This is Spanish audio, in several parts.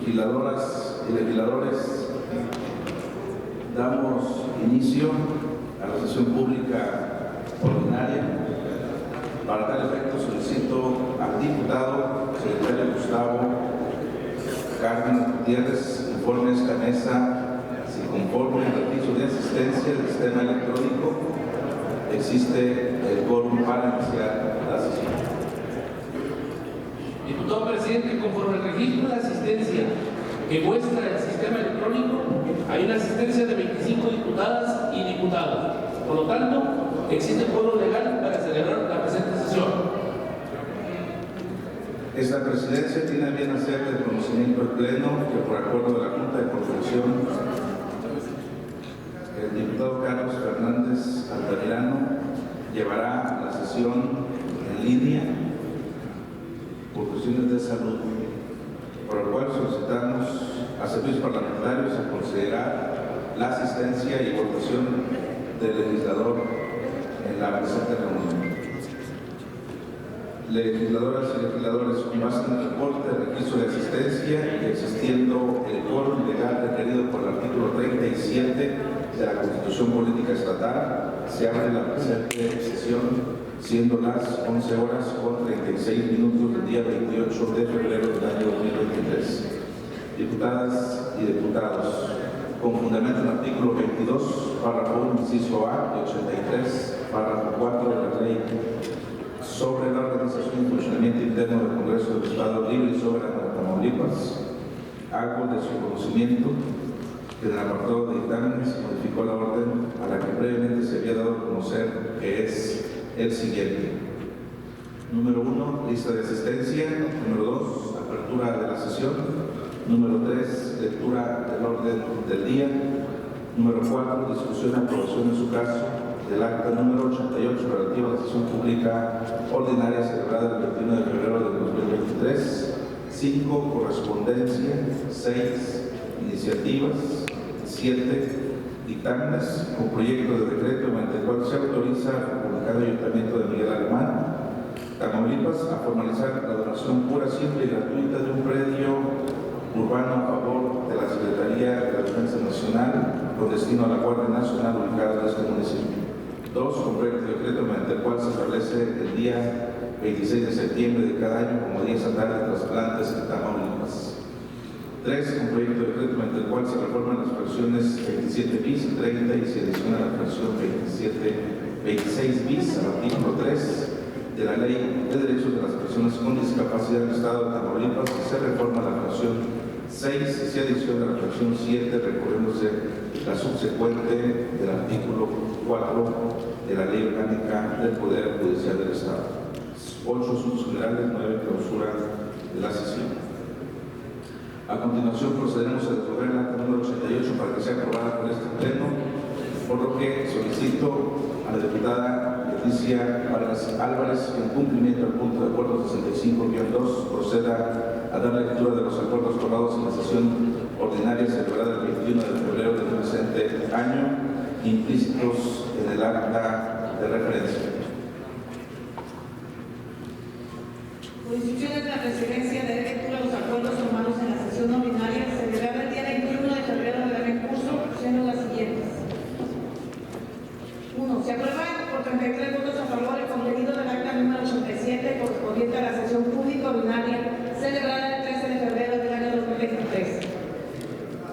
legisladoras y legisladores, damos inicio a la sesión pública ordinaria. Para tal efecto solicito al diputado secretario Gustavo Carmen Gutiérrez informe a esta mesa si conforme al registro de asistencia del sistema electrónico existe el quórum para iniciar la sesión. Diputado presidente, conforme al registro de asistencia que muestra el sistema electrónico, hay una asistencia de 25 diputadas y diputados. Por lo tanto, existe quórum legal para celebrar la presente sesión. Esta presidencia tiene bien hacer del conocimiento del Pleno que, por acuerdo de la Junta de Coordinación, el diputado Carlos Fernández Altamirano llevará la sesión en línea por cuestiones de salud, por lo cual solicitamos a servicios parlamentarios a considerar la asistencia y votación del legislador en la presente reunión. Legisladoras y legisladores, con base en el reporte de registro de asistencia y existiendo el quórum legal requerido por el artículo 37 de la Constitución Política Estatal, se abre la presente sesión, siendo las 11 horas con 36 minutos del día 28 de febrero del año 2023. Diputadas y diputados, con fundamento en el artículo 22, párrafo 1, inciso A, y 83, párrafo 4 de la Ley sobre la organización y funcionamiento interno del Congreso del Estado Libre y Soberano de Tamaulipas, hago de su conocimiento que en el apartado de dictámenes se modificó la orden a la que previamente se había dado a conocer, que es el siguiente. Número 1, lista de asistencia. Número 2, apertura de la sesión. Número 3, lectura del orden del día. Número 4, discusión y aprobación en su caso del acta número 88 relativa a la sesión pública ordinaria celebrada el 21 de febrero de 2023. 5, correspondencia. 6, iniciativas. 7, dictámenes con proyecto de decreto mediante el cual se autoriza al publicado Ayuntamiento de Miguel Alemán, Tamaulipas, a formalizar la donación pura, simple y gratuita de un predio urbano a favor de la Secretaría de la Defensa Nacional con destino a la Guardia Nacional ubicada en este municipio. 2, con proyecto de decreto mediante el cual se establece el día 26 de septiembre de cada año como Día Estatal de Trasplantes en Tamaulipas. 3, un proyecto de decreto mediante el cual se reforman las fracciones 27 bis y 30 y se adiciona la fracción 26 bis al artículo 3 de la Ley de Derechos de las Personas con Discapacidad del Estado de Tamaulipas y se reforma la fracción 6 y se adiciona la fracción 7 recurriéndose la subsecuente del artículo 4 de la Ley Orgánica del Poder Judicial del Estado. 8, asuntos generales. 9, clausura de la sesión. A continuación procederemos a desarrollar el acta número 88 para que sea aprobada por este pleno, por lo que solicito a la diputada Leticia Vargas Álvarez que en cumplimiento al punto de acuerdo 65-2 proceda a dar lectura de los acuerdos aprobados en la sesión ordinaria celebrada el 21 de febrero del presente año, implícitos en el acta de referencia. Por instrucciones de la Presidencia, daré lectura a los acuerdos tomados en la sesión ordinaria celebrada el día 21 de febrero del año en curso, siendo las siguientes. 1. Se aprueba por 33 votos a favor el contenido del acta número 87 correspondiente a la sesión pública ordinaria celebrada el 13 de febrero del año 2023.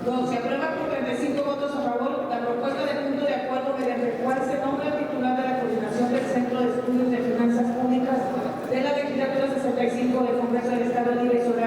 2. Se aprueba por 35 votos a favor la propuesta de punto de acuerdo mediante el cual se nombra el titular de la coordinación del Centro de Estudios de Finanzas Públicas de la legislatura 65 del Congreso del Estado Libre y Soberano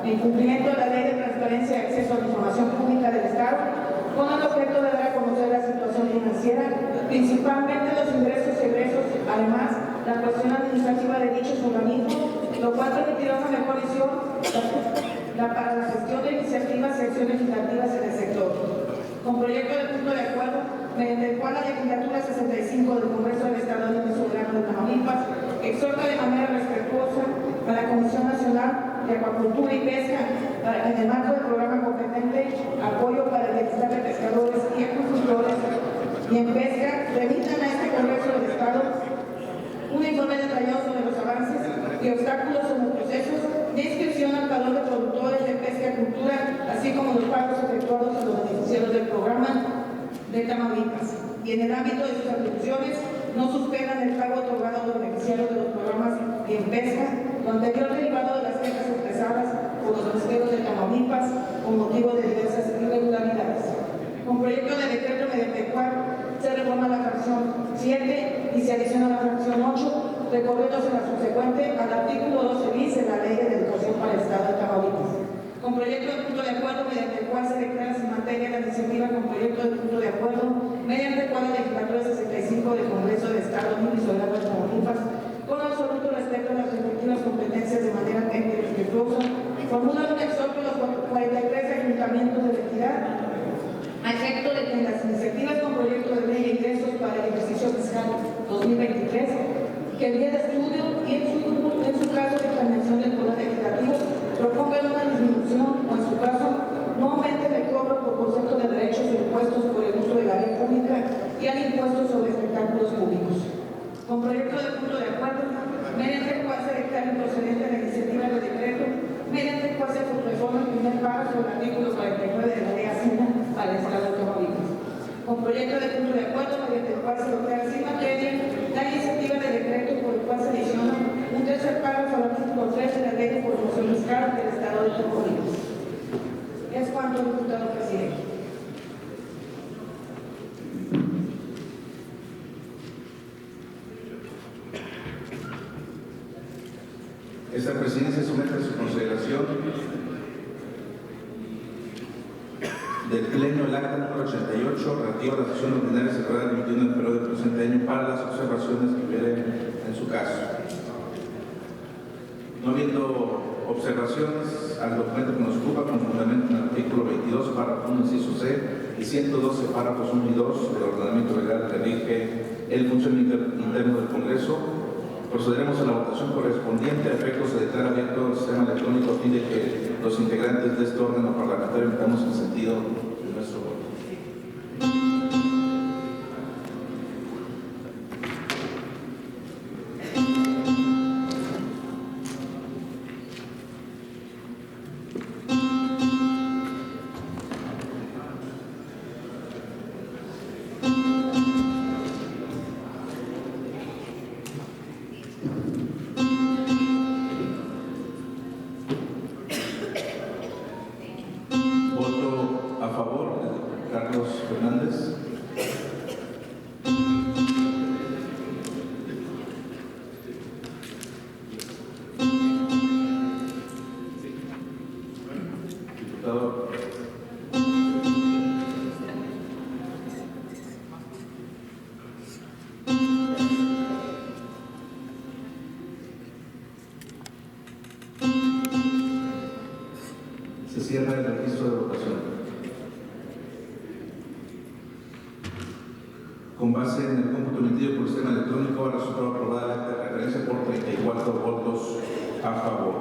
en cumplimiento de la Ley de Transparencia y Acceso a la Información Pública del Estado, con el objeto de dar a conocer la situación financiera, principalmente los ingresos y egresos, además la cuestión administrativa de dichos organismos, lo cual permitirá una mejor visión para la gestión de iniciativas y acciones legislativas en el sector. Con proyecto de punto de acuerdo, mediante el cual la legislatura 65 del Congreso del Estado Libre Soberano de Tamaulipas exhorta de manera respetuosa a la Comisión Nacional de Acuacultura y Pesca, en el marco del programa competente Apoyo para el Bienestar de Pescadores y Acuicultores y en Pesca, remitan a este Congreso del Estado un informe detallado sobre los avances y obstáculos en los procesos de inscripción al padrón de productores de pesca y cultura, así como los pagos efectuados a los beneficiarios del programa de Tamaulipas. Y en el ámbito de sus atribuciones, no suspendan el pago otorgado a los beneficiarios de los programas en pesca, lo anterior derivado de las quejas expresadas por los pesqueros de Tamaulipas con motivo de diversas irregularidades. Con proyecto de decreto mediante el cual se reforma la fracción 7 y se adiciona la fracción 8, recorriéndose la subsecuente al artículo 12 bis de la Ley de Educación para el Estado de Tamaulipas. Con proyecto de punto de acuerdo mediante el cual se declara sin materia la iniciativa con proyecto de punto de acuerdo mediante el cual la legislatura 65 del Congreso del Estado Libre y Soberano de Tamaulipas, con absoluto respeto a las respectivas competencias de manera técnica y respetuosa, formula un exhorto a los 43 ayuntamientos de la entidad a efecto de que en las iniciativas con proyecto de ley de ingresos para el ejercicio fiscal 2023, que el día de estudio y en su caso de planeación del Poder Legislativo propongan una disminución o en su caso no aumenten el cobro por concepto de derechos e impuestos por el uso de la ley pública y al impuesto sobre espectáculos públicos. Con proyecto de punto de acuerdo, mediante el cual se declara improcedente la iniciativa de decreto, mediante el cual se reforma el primer párrafo del artículo 49 de la Ley Hacienda para el Estado de Tamaulipas. Con proyecto de punto de acuerdo, mediante el cual se declara sin materia la iniciativa de decreto por el cual se adiciona un tercer párrafo al artículo 3 de la Ley de Promoción Fiscal del Estado de Tamaulipas. Es cuanto, diputado presidente. Esta presidencia somete a su consideración del Pleno el acta número 88, relativo a la sesión ordinaria celebrada el 21 de febrero del presente año para las observaciones que hubieren en su caso. No habiendo observaciones al documento que nos ocupa, con fundamento en el artículo 22, párrafo 1, inciso C, y 112, párrafos 1 y 2 del ordenamiento legal que rige el funcionamiento interno del Congreso, procederemos a la votación correspondiente. A efectos se declara abierto el sistema electrónico a fin de que los integrantes de este órgano parlamentario emitamos el sentido de nuestro voto. Se cierra el registro de votación. Con base en el cómputo emitido por el sistema electrónico, ha resultado aprobada la acta de referencia por 34 votos a favor.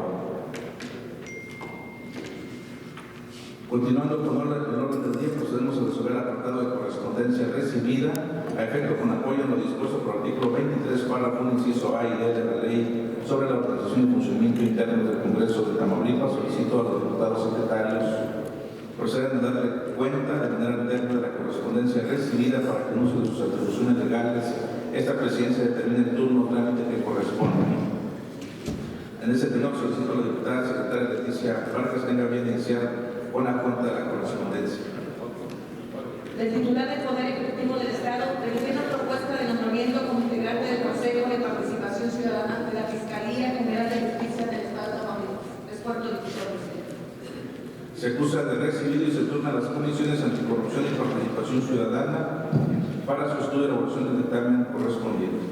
Continuando con el orden del día, procedemos a resolver el apartado de correspondencia recibida a efecto con apoyo en lo dispuesto por el artículo 23, párrafo 1, inciso A y D de la Ley sobre la organización y funcionamiento interno del Congreso de Tamaulipas. Solicito a los diputados secretarios procedan a darle cuenta de manera alterna de la correspondencia recibida para que en uso de sus atribuciones legales esta presidencia determine el turno o trámite que corresponda. En ese tenor solicito a la diputada secretaria Leticia Vargas tenga bien iniciar con la cuenta de la correspondencia. El titular del Poder Ejecutivo del Estado recibe una propuesta de nombramiento como integrante del Consejo de Participación Ciudadana de la Fiscalía General de Justicia del Estado de Tamaulipas. Es cuarto diputado presidente. acusa de recibido y se turna a las comisiones anticorrupción y participación ciudadana para su estudio y elaboración del dictamen correspondiente.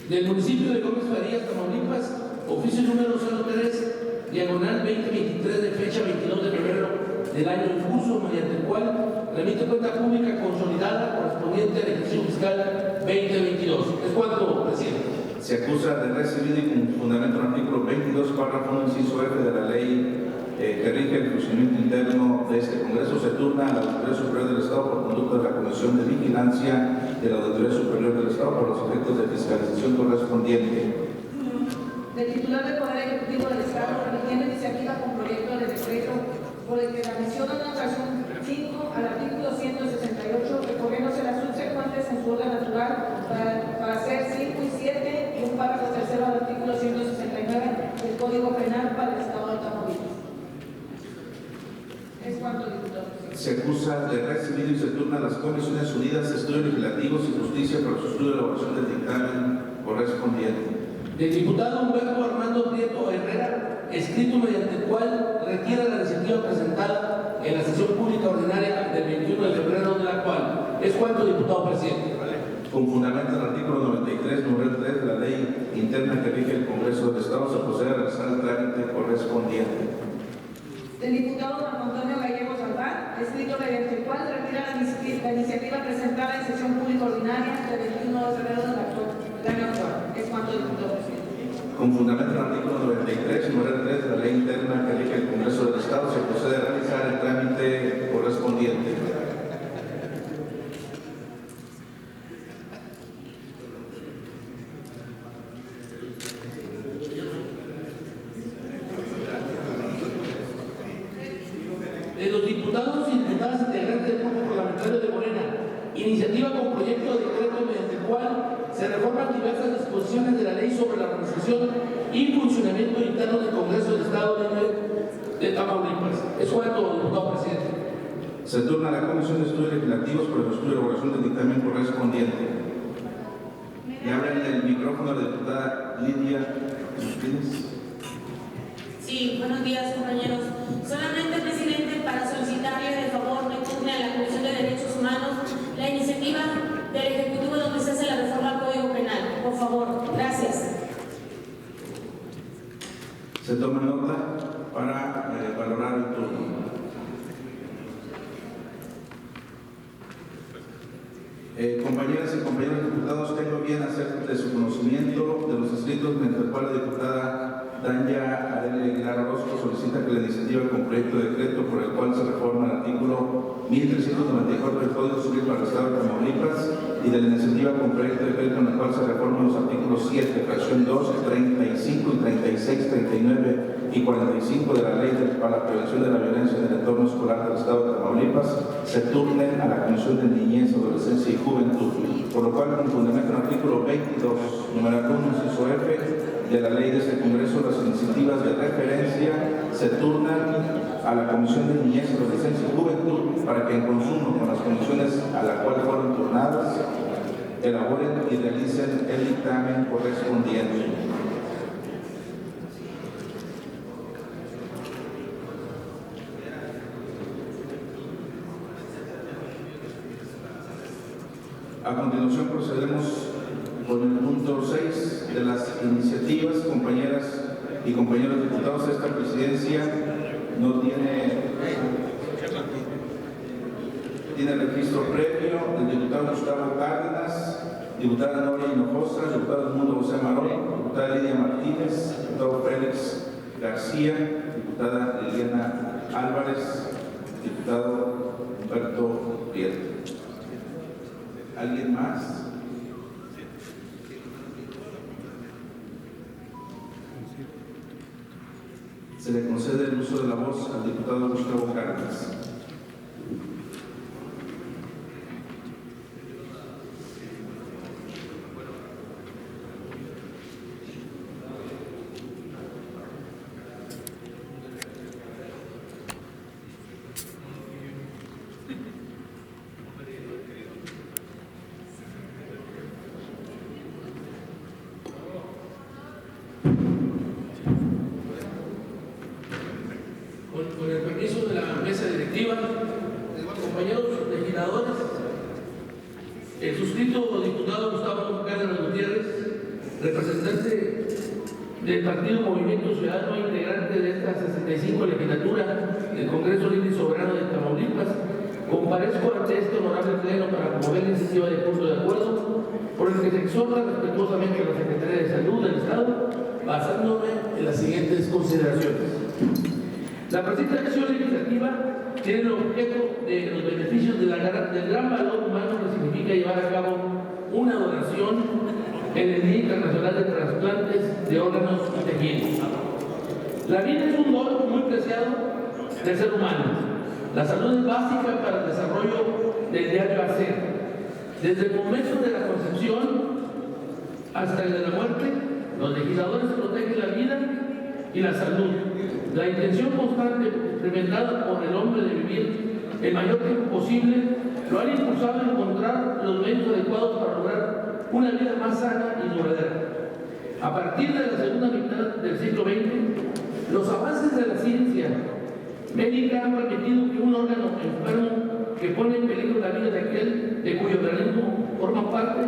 Del municipio de Gómez Farías, Tamaulipas, oficio número 03, diagonal 2023, de fecha 22 de febrero del año en curso, mediante el cual remite cuenta pública consolidada correspondiente al ejercicio fiscal 2022. ¿Es cuánto, presidente? Se acusa de recibido y con fundamento en el artículo 22, párrafo 1, inciso F de la ley que rige el funcionamiento interno de este Congreso, se turna a la Auditoría Superior del Estado por conducto de la Comisión de Vigilancia de la Auditoría Superior del Estado por los efectos de fiscalización correspondiente. Del titular del Poder Ejecutivo del Estado, remitiendo iniciativa con proyecto de decreto por el que la mención en la ocasión 5 al artículo 168, recorriéndose las subsecuentes en su orden natural para hacer 5 y 7 y un párrafo tercero al artículo 169 del Código Penal para el Estado de Tamaulipas. ¿Es cuánto, diputado? Se acusa de recibido y se turna a las Comisiones Unidas de Estudios Legislativos y Justicia para su estudio y elaboración del dictamen correspondiente. Del diputado Humberto Armando Prieto Herrera, escrito mediante el cual retira la iniciativa presentada en la sesión pública ordinaria del 21 de febrero de la cual. ¿Es cuánto, diputado presidente? Con fundamento en el artículo 93, número 3 de la ley interna que rige el Congreso del Estado, se procede a realizar el trámite correspondiente. Del diputado Marco Antonio Gallegos Albán, escrito mediante el cual retira la iniciativa presentada en sesión pública ordinaria del 21 de febrero del año actual. ¿Es cuánto, diputado presidente? Con fundamento en el artículo 93, número 3 de la ley interna que rige el Congreso del Estado, se procede a realizar el trámite correspondiente. De los diputados y diputadas integrantes del grupo parlamentario de Morena, iniciativa con proyecto de decreto mediante el cual se reforman diversas disposiciones de la ley sobre la organización y funcionamiento interno del Congreso del Estado de Tamaulipas. ¿Es cuánto, diputado presidente? Se turna a la Comisión de Estudios Legislativos para el estudio y elaboración del dictamen correspondiente. Le abren el micrófono a la diputada Lidia Martínez. Sí, buenos días, compañeros. Solamente, presidente, para solicitarle de favor retorne a la Comisión de Derechos Humanos la iniciativa del Ejecutivo donde se hace la reforma al Código Penal. Por favor, gracias. Se toma nota para valorar el turno. Compañeras y compañeros diputados, tengo bien hacer de su conocimiento de los escritos mediante el cual la diputada Danya Arely Aguilar Orozco solicita que la iniciativa con proyecto de decreto por el cual se reforma el artículo 1394 del Código Civil para el Estado de Tamaulipas y de la iniciativa con proyecto de decreto en el cual se reforman los artículos 7, fracción 2, 35 y 36, 39 y 45 de la Ley para la Prevención de la Violencia en el Entorno Escolar del Estado de Tamaulipas se turnen a la Comisión de Niñez, Adolescencia y Juventud, por lo cual, con fundamento en el artículo 22, número 1, inciso F de la ley de este Congreso, las iniciativas de referencia se turnan a la Comisión de Niñez, Adolescencia y Juventud para que, en conjunto con las comisiones a la cual fueron turnadas, elaboren y realicen el dictamen correspondiente. A continuación procedemos con el punto 6 de las iniciativas. Compañeras y compañeros diputados, esta presidencia no tiene registro previo del diputado Gustavo Cárdenas, diputada Noria Hinojosa, diputado Edmundo José Marón, diputada Lidia Martínez, diputado Félix García, diputada Liliana Álvarez, diputado Humberto Prieto. ¿Alguien más? Se le concede el uso de la voz al diputado Gustavo Cárdenas. Con el permiso de la mesa directiva. iniciativa, compañeros legisladores, el suscrito diputado Gustavo Cárdenas Gutiérrez, representante del Partido Movimiento Ciudadano, integrante de esta 65 legislatura del Congreso Libre y Soberano de Tamaulipas, comparezco ante este honorable pleno para promover la iniciativa de punto de acuerdo por el que se exhorta respetuosamente a la Secretaría de Salud del Estado, basándome en las siguientes consideraciones. La presente acción legislativa tiene el objeto de los beneficios del gran valor humano que significa llevar a cabo una donación en el Día Internacional de Trasplantes de Órganos y Tejidos. La vida es un don muy preciado del ser humano. La salud es básica para el desarrollo del diario hacer. Desde el momento de la concepción hasta el de la muerte, los legisladores protegen la vida y la salud. La intención constante implementada por el hombre de vivir el mayor tiempo posible lo han impulsado a encontrar los medios adecuados para lograr una vida más sana y duradera. A partir de la segunda mitad del siglo XX, los avances de la ciencia médica han permitido que un órgano enfermo que pone en peligro la vida de aquel de cuyo organismo forma parte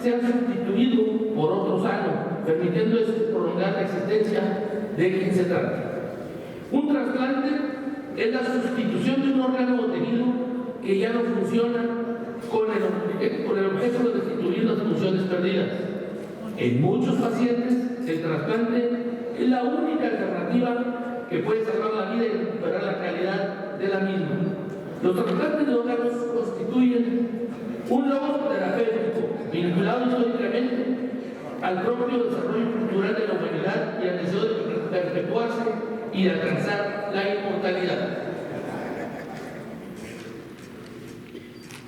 sea sustituido por otro sano, permitiendo prolongar la existencia de quien se trata. Un trasplante es la sustitución de un órgano o tejido que ya no funciona con el objeto de restituir las funciones perdidas. En muchos pacientes, el trasplante es la única alternativa que puede salvar la vida y recuperar la calidad de la misma. Los trasplantes de órganos constituyen un logro terapéutico vinculado históricamente al propio desarrollo cultural de la humanidad y al deseo de perpetuarse y de alcanzar la inmortalidad.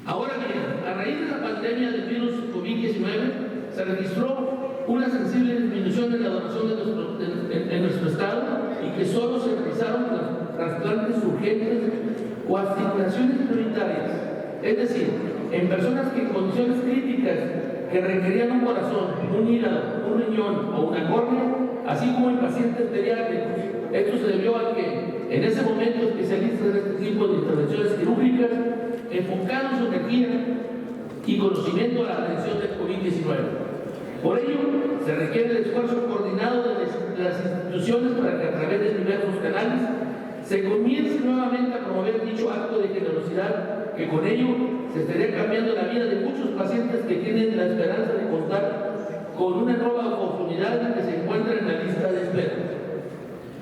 Ahora bien, a raíz de la pandemia del virus COVID-19 se registró una sensible disminución en la donación en nuestro estado y que solo se realizaron trasplantes urgentes o asignaciones prioritarias, es decir, en personas que en condiciones críticas que requerían un corazón, un hígado, un riñón o una córnea, así como en pacientes pediátricos. Esto se debió a que en ese momento especialistas de este tipo de intervenciones quirúrgicas enfocaron su energía y conocimiento a la atención del COVID-19. Por ello, se requiere el esfuerzo coordinado de las instituciones para que a través de diversos canales se comience nuevamente a promover dicho acto de generosidad, que con ello se estaría cambiando la vida de muchos pacientes que tienen la esperanza de contar con una nueva oportunidad y que se encuentran en la lista de espera.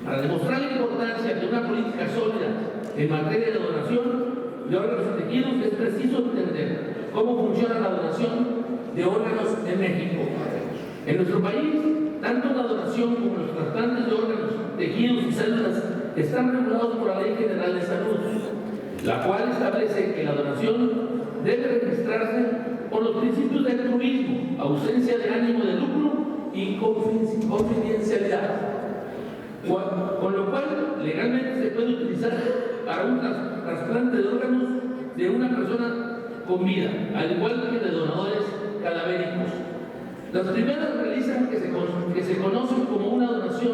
Para demostrar la importancia de una política sólida en materia de donación de órganos y tejidos, es preciso entender cómo funciona la donación de órganos en México. En nuestro país, tanto la donación como los trasplantes de órganos, tejidos y células están regulados por la Ley General de Salud, la cual establece que la donación debe registrarse por los principios de altruismo, ausencia de ánimo de lucro y confidencialidad, con lo cual legalmente se puede utilizar para un trasplante de órganos de una persona con vida, al igual que de donadores cadavéricos. Las primeras realizan que se conocen como una donación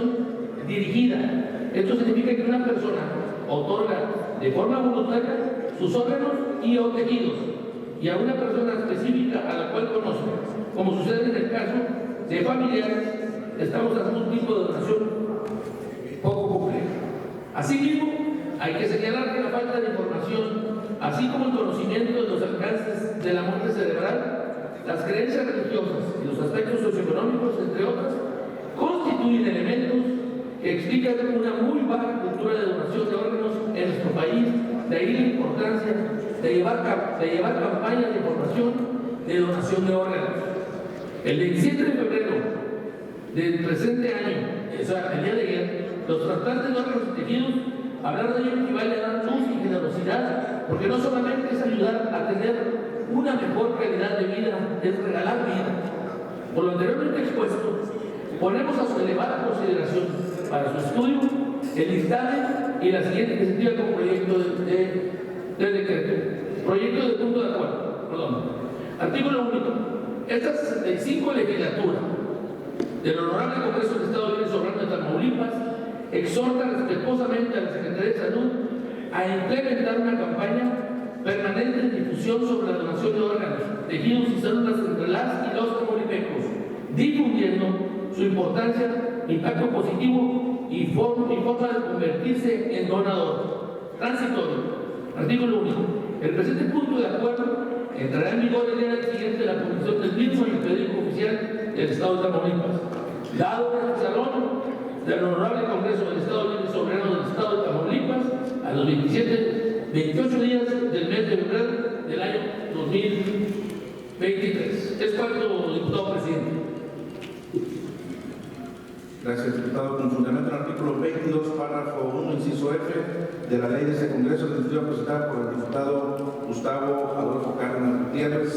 dirigida. Esto significa que una persona otorga de forma voluntaria sus órganos y o tejidos y a una persona específica a la cual conoce. Como sucede en el caso de familiares, estamos ante un tipo de donación poco complejo. Asimismo, hay que señalar que la falta de información, así como el conocimiento de los alcances de la muerte cerebral, las creencias religiosas y los aspectos socioeconómicos, entre otras, constituyen elementos que explican una muy baja cultura de donación de órganos en nuestro país. De ahí la importancia de llevar campañas de información de donación de órganos. El 27 de febrero del presente año, o sea, el día de ayer, los trasplantes de órganos y tejidos, hablar de ello equivale a dar luz y generosidad, porque no solamente es ayudar a tener una mejor calidad de vida, es regalar vida. Por lo anteriormente expuesto, ponemos a su elevada consideración para su estudio el dictamen y la siguiente iniciativa como proyecto de decreto. Proyecto de punto de acuerdo. Artículo único. Esta 65 legislatura del Honorable Congreso del Estado Libre y Soberano de Tamaulipas exhorta respetuosamente a la Secretaría de Salud a implementar una campaña permanente de difusión sobre la donación de órganos, tejidos y células entre las y los tamaulipecos, difundiendo su importancia, impacto positivo y forma de convertirse en donador. Transitorio. Artículo 1. El presente punto de acuerdo entrará en vigor el día siguiente de la publicación del mismo en el periódico oficial del Estado de Tamaulipas. Dado en el salón del Honorable Congreso del Estado Libre y Soberano del Estado de Tamaulipas a los 28 días del mes de febrero del año 2023. Es cuanto, diputado presidente. Gracias, diputado. Con fundamento en el artículo 22, párrafo 1, inciso F de la ley de ese Congreso, que estuvo presentada por el diputado Gustavo Adolfo Cárdenas Gutiérrez,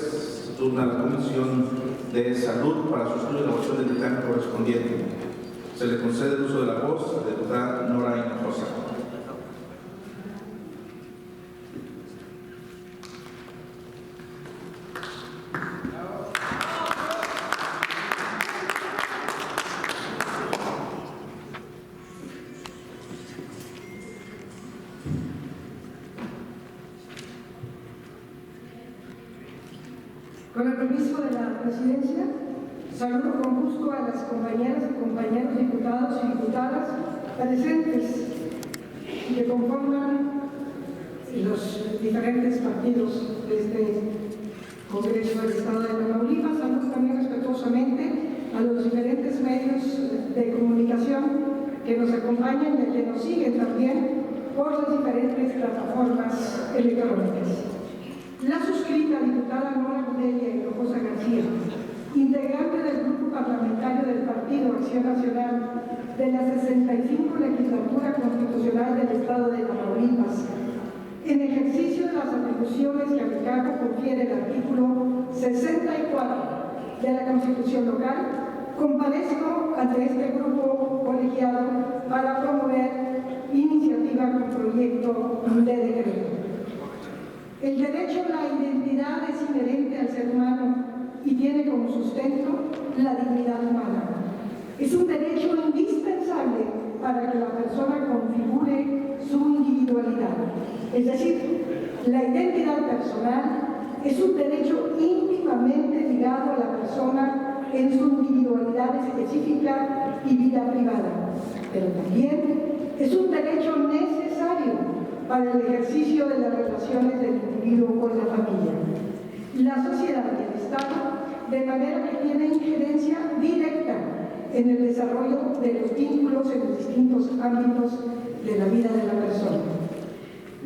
se turna a la Comisión de Salud para su estudio y elaboración del dictamen correspondiente. Se le concede el uso de la voz a la diputada Nora Hinojosa. Con el permiso de la Presidencia, saludo con gusto a las compañeras y compañeros diputados y diputadas presentes que conforman los diferentes partidos de este Congreso del Estado de Tamaulipas. Saludo también respetuosamente a los diferentes medios de comunicación que nos acompañan y a que nos siguen también por las diferentes plataformas electrónicas. La suscrita diputada Nora Hinojosa García, integrante del Grupo Parlamentario del Partido Acción Nacional de la 65 Legislatura Constitucional del Estado de Tamaulipas, en ejercicio de las atribuciones que a mi cargo confiere el artículo 64 de la Constitución local, comparezco ante este grupo colegiado para promover iniciativa con proyecto de decreto. El derecho a la identidad es inherente al ser humano y tiene como sustento la dignidad humana. Es un derecho indispensable para que la persona configure su individualidad. Es decir, la identidad personal es un derecho íntimamente ligado a la persona en su individualidad específica y vida privada, pero también es un derecho necesario para el ejercicio de las relaciones del individuo con la familia, la sociedad y el Estado, de manera que tiene injerencia directa en el desarrollo de los vínculos en los distintos ámbitos de la vida de la persona.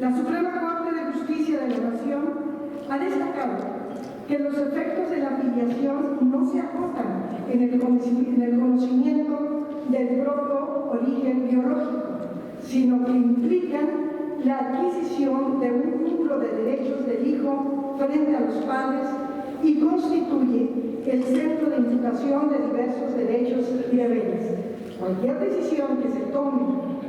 La Suprema Corte de Justicia de la Nación ha destacado que los efectos de la filiación no se acotan en el conocimiento del propio origen biológico, sino que implican la adquisición de un cúmulo de derechos del hijo frente a los padres y constituye el centro de imputación de diversos derechos y deberes. Cualquier decisión que se tome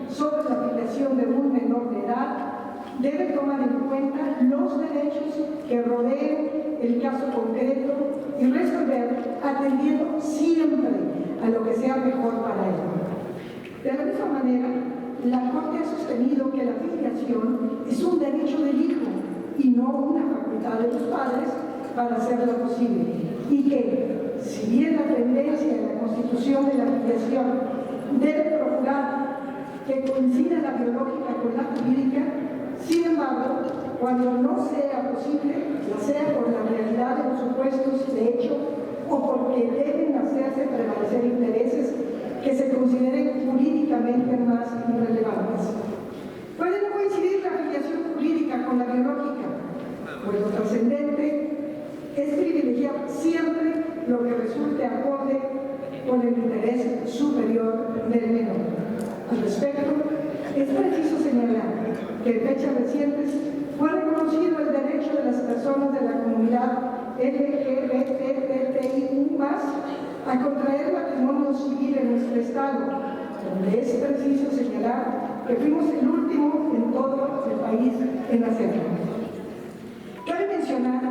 sobre la filiación de un menor de edad debe tomar en cuenta los derechos que rodeen el caso concreto y resolver atendiendo siempre a lo que sea mejor para él. De la misma manera, la Corte ha sostenido que la filiación es un derecho del hijo y no una facultad de los padres para hacerlo posible, y que, si bien la tendencia en la constitución de la filiación debe procurar que coincida la biológica con la jurídica, sin embargo, cuando no sea posible, ya sea por la realidad de los supuestos de hecho o porque deben hacerse prevalecer intereses que se consideren jurídicamente más irrelevantes. Puede no coincidir la filiación jurídica con la biológica, pues lo trascendente es privilegiar siempre lo que resulte acorde con el interés superior del menor. Al respecto, es preciso señalar que en fechas recientes fue reconocido el derecho de las personas de la comunidad LGBTQI+ a contraer matrimonio civil en nuestro estado, donde es preciso señalar que fuimos el último en todo el país en hacerlo. Cabe mencionar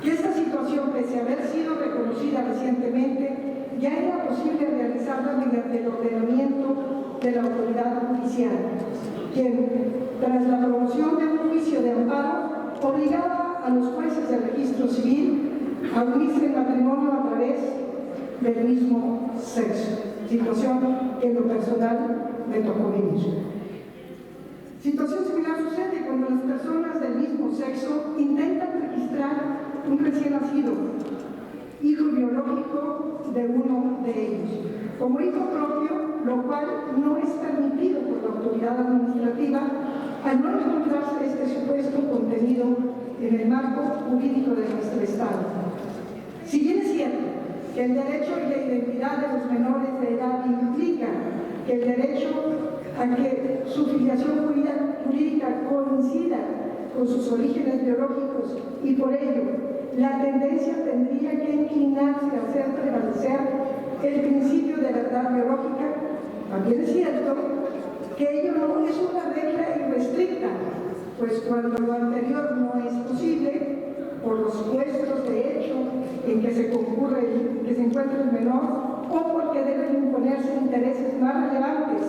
que esta situación, pese a haber sido reconocida recientemente, ya era posible realizarla mediante el ordenamiento de la autoridad judicial, quien, tras la promoción de un juicio de amparo, obligaba a los jueces del registro civil a unirse en matrimonio a través del mismo sexo, situación que en lo personal me tocó vivir. Situación similar sucede cuando las personas del mismo sexo intentan registrar un recién nacido, hijo biológico de uno de ellos, como hijo propio, lo cual no es permitido por la autoridad administrativa al no encontrarse este supuesto contenido en el marco jurídico de nuestro Estado. Si bien es cierto que el derecho y la identidad de los menores de edad implica que el derecho a que su filiación jurídica coincida con sus orígenes biológicos y por ello la tendencia tendría que inclinarse a hacer prevalecer el principio de verdad biológica, también es cierto que ello no es una regla irrestricta, pues cuando lo anterior no es posible, por los puestos de hecho en que se encuentra el menor, o porque deben imponerse intereses más relevantes,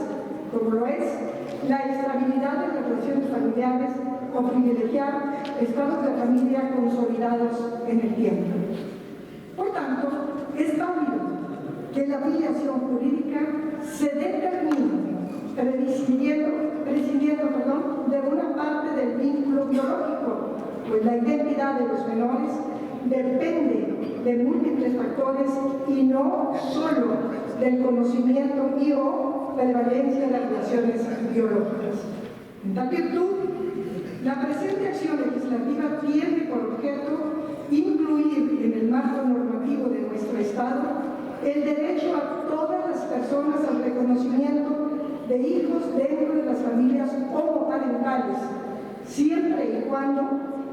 como lo es la estabilidad de las relaciones familiares o privilegiar estados de familia consolidados en el tiempo. Por tanto, es válido que la filiación jurídica se determine prescindiendo de una parte del vínculo biológico, pues la identidad de los menores depende de múltiples factores y no solo del conocimiento y o prevalencia de las relaciones biológicas. En tal virtud, la presente acción legislativa tiene por objeto incluir en el marco normativo de nuestro Estado el derecho a todas las personas al reconocimiento de hijos dentro de las familias homoparentales, siempre y cuando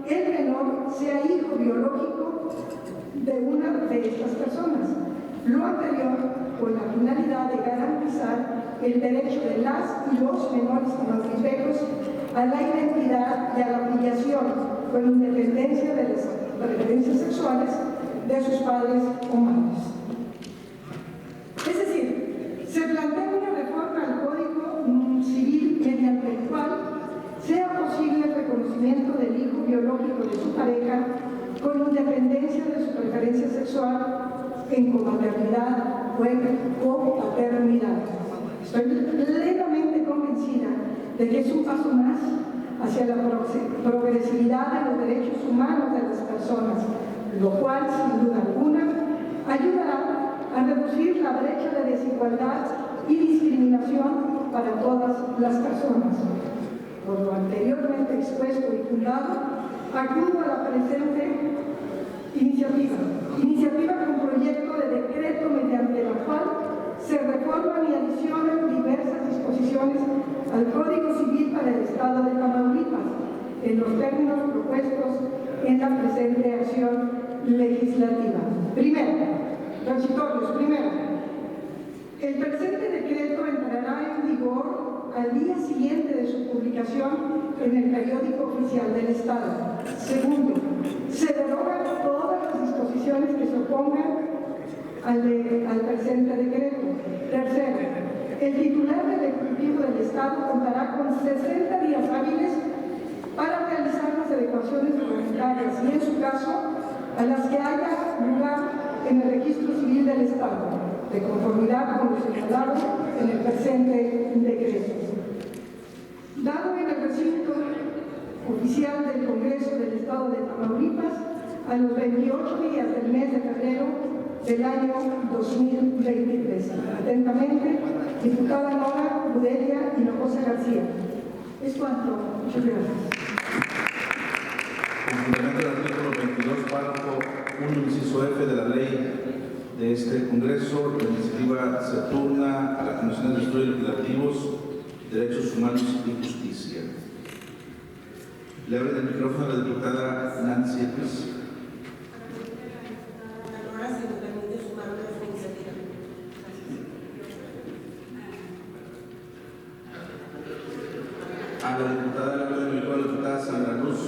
el menor sea hijo biológico de una de estas personas. Lo anterior con la finalidad de garantizar el derecho de las y los menores amatriculados a la identidad y a la filiación con independencia de las preferencias sexuales de sus padres o madres. Es decir, se plantea una reforma al Código Civil mediante el cual sea posible el reconocimiento del hijo biológico de su pareja con independencia de su preferencia sexual en comaternidad o en copaternidad. Estoy plenamente convencida de que es un paso más hacia la progresividad de los derechos humanos de las personas, lo cual, sin duda alguna, ayudará a reducir la brecha de desigualdad y discriminación para todas las personas. Por lo anteriormente expuesto y fundado, acudo a la presente iniciativa con proyecto de decreto mediante la cual se reforman y adicionan diversas disposiciones al Código Civil para el Estado de Tamaulipas, en los términos propuestos en la presente acción legislativa. Transitorios. Primero, el presente decreto entrará en vigor al día siguiente de su publicación en el periódico oficial del Estado. Segundo, se derogan todas las disposiciones que se opongan al presente decreto. Tercero, el titular del Ejecutivo del Estado contará con 60 días hábiles para realizar las adecuaciones reglamentarias y, en su caso, a las que haya lugar en el Registro Civil del Estado, de conformidad con lo señalado en el presente decreto. Dado en el recinto oficial del Congreso del Estado de Tamaulipas, a los 28 días del mes de febrero del año 2023. Atentamente, diputada Nora Budelia Hinojosa García. Es cuanto. Muchas gracias. En fundamento del artículo 22, párrafo 1, inciso F de la ley de este Congreso, la iniciativa se turna a la Comisión de Estudios Legislativos, Derechos Humanos y Justicia. Le abre el micrófono a la diputada Nancy Eppes. A la diputada le abre el micrófono a la diputada Sandra Luz.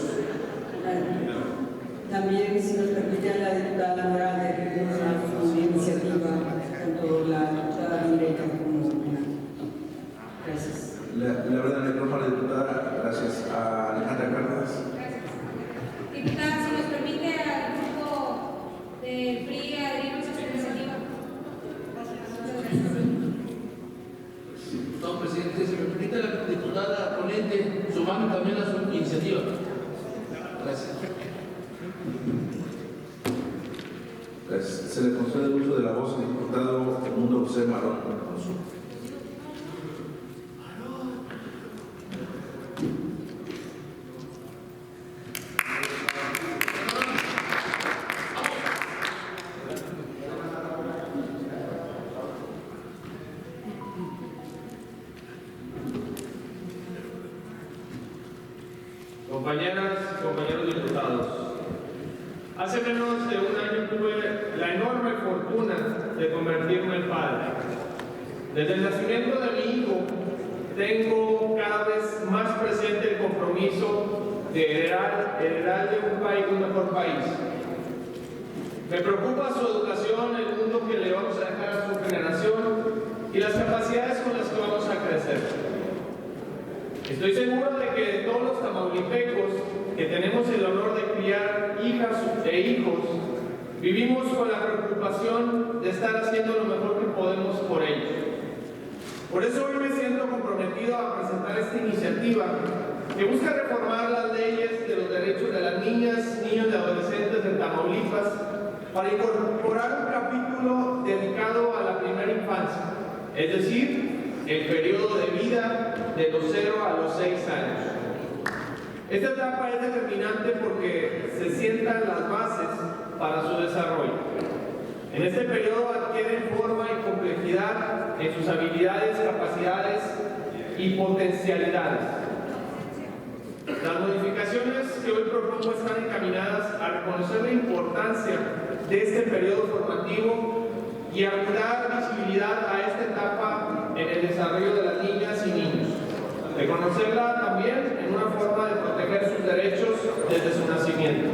También, si nos permite, a la diputada Morales de su iniciativa, tanto la diputada Mireya como sumando también a su iniciativa. Gracias. Se le concede el uso de la voz al diputado Edmundo José Marón. Compañeras y compañeros diputados, hace menos de un año tuve la enorme fortuna de convertirme en padre. Desde el nacimiento de mi hijo tengo cada vez más presente el compromiso de heredar de un país, un mejor país. Me preocupa su educación, el mundo que le vamos a dejar a su generación y las capacidades con las que vamos a crecer. Estoy seguro de que todos los tamaulipecos que tenemos el honor de criar hijas e hijos, vivimos con la preocupación de estar haciendo lo mejor que podemos por ellos. Por eso hoy me siento comprometido a presentar esta iniciativa que busca reformar las leyes de los derechos de las niñas, niños y adolescentes de Tamaulipas para incorporar un capítulo dedicado a la primera infancia, es decir, el periodo de vida de los 0 a los 6 años. Esta etapa es determinante porque se sientan las bases para su desarrollo. En este periodo adquieren forma y complejidad en sus habilidades, capacidades y potencialidades. Las modificaciones que hoy propongo están encaminadas a reconocer la importancia de este periodo formativo y a dar visibilidad a esta etapa en el desarrollo de las niñas y niños. Reconocerla también en una forma de proteger sus derechos desde su nacimiento.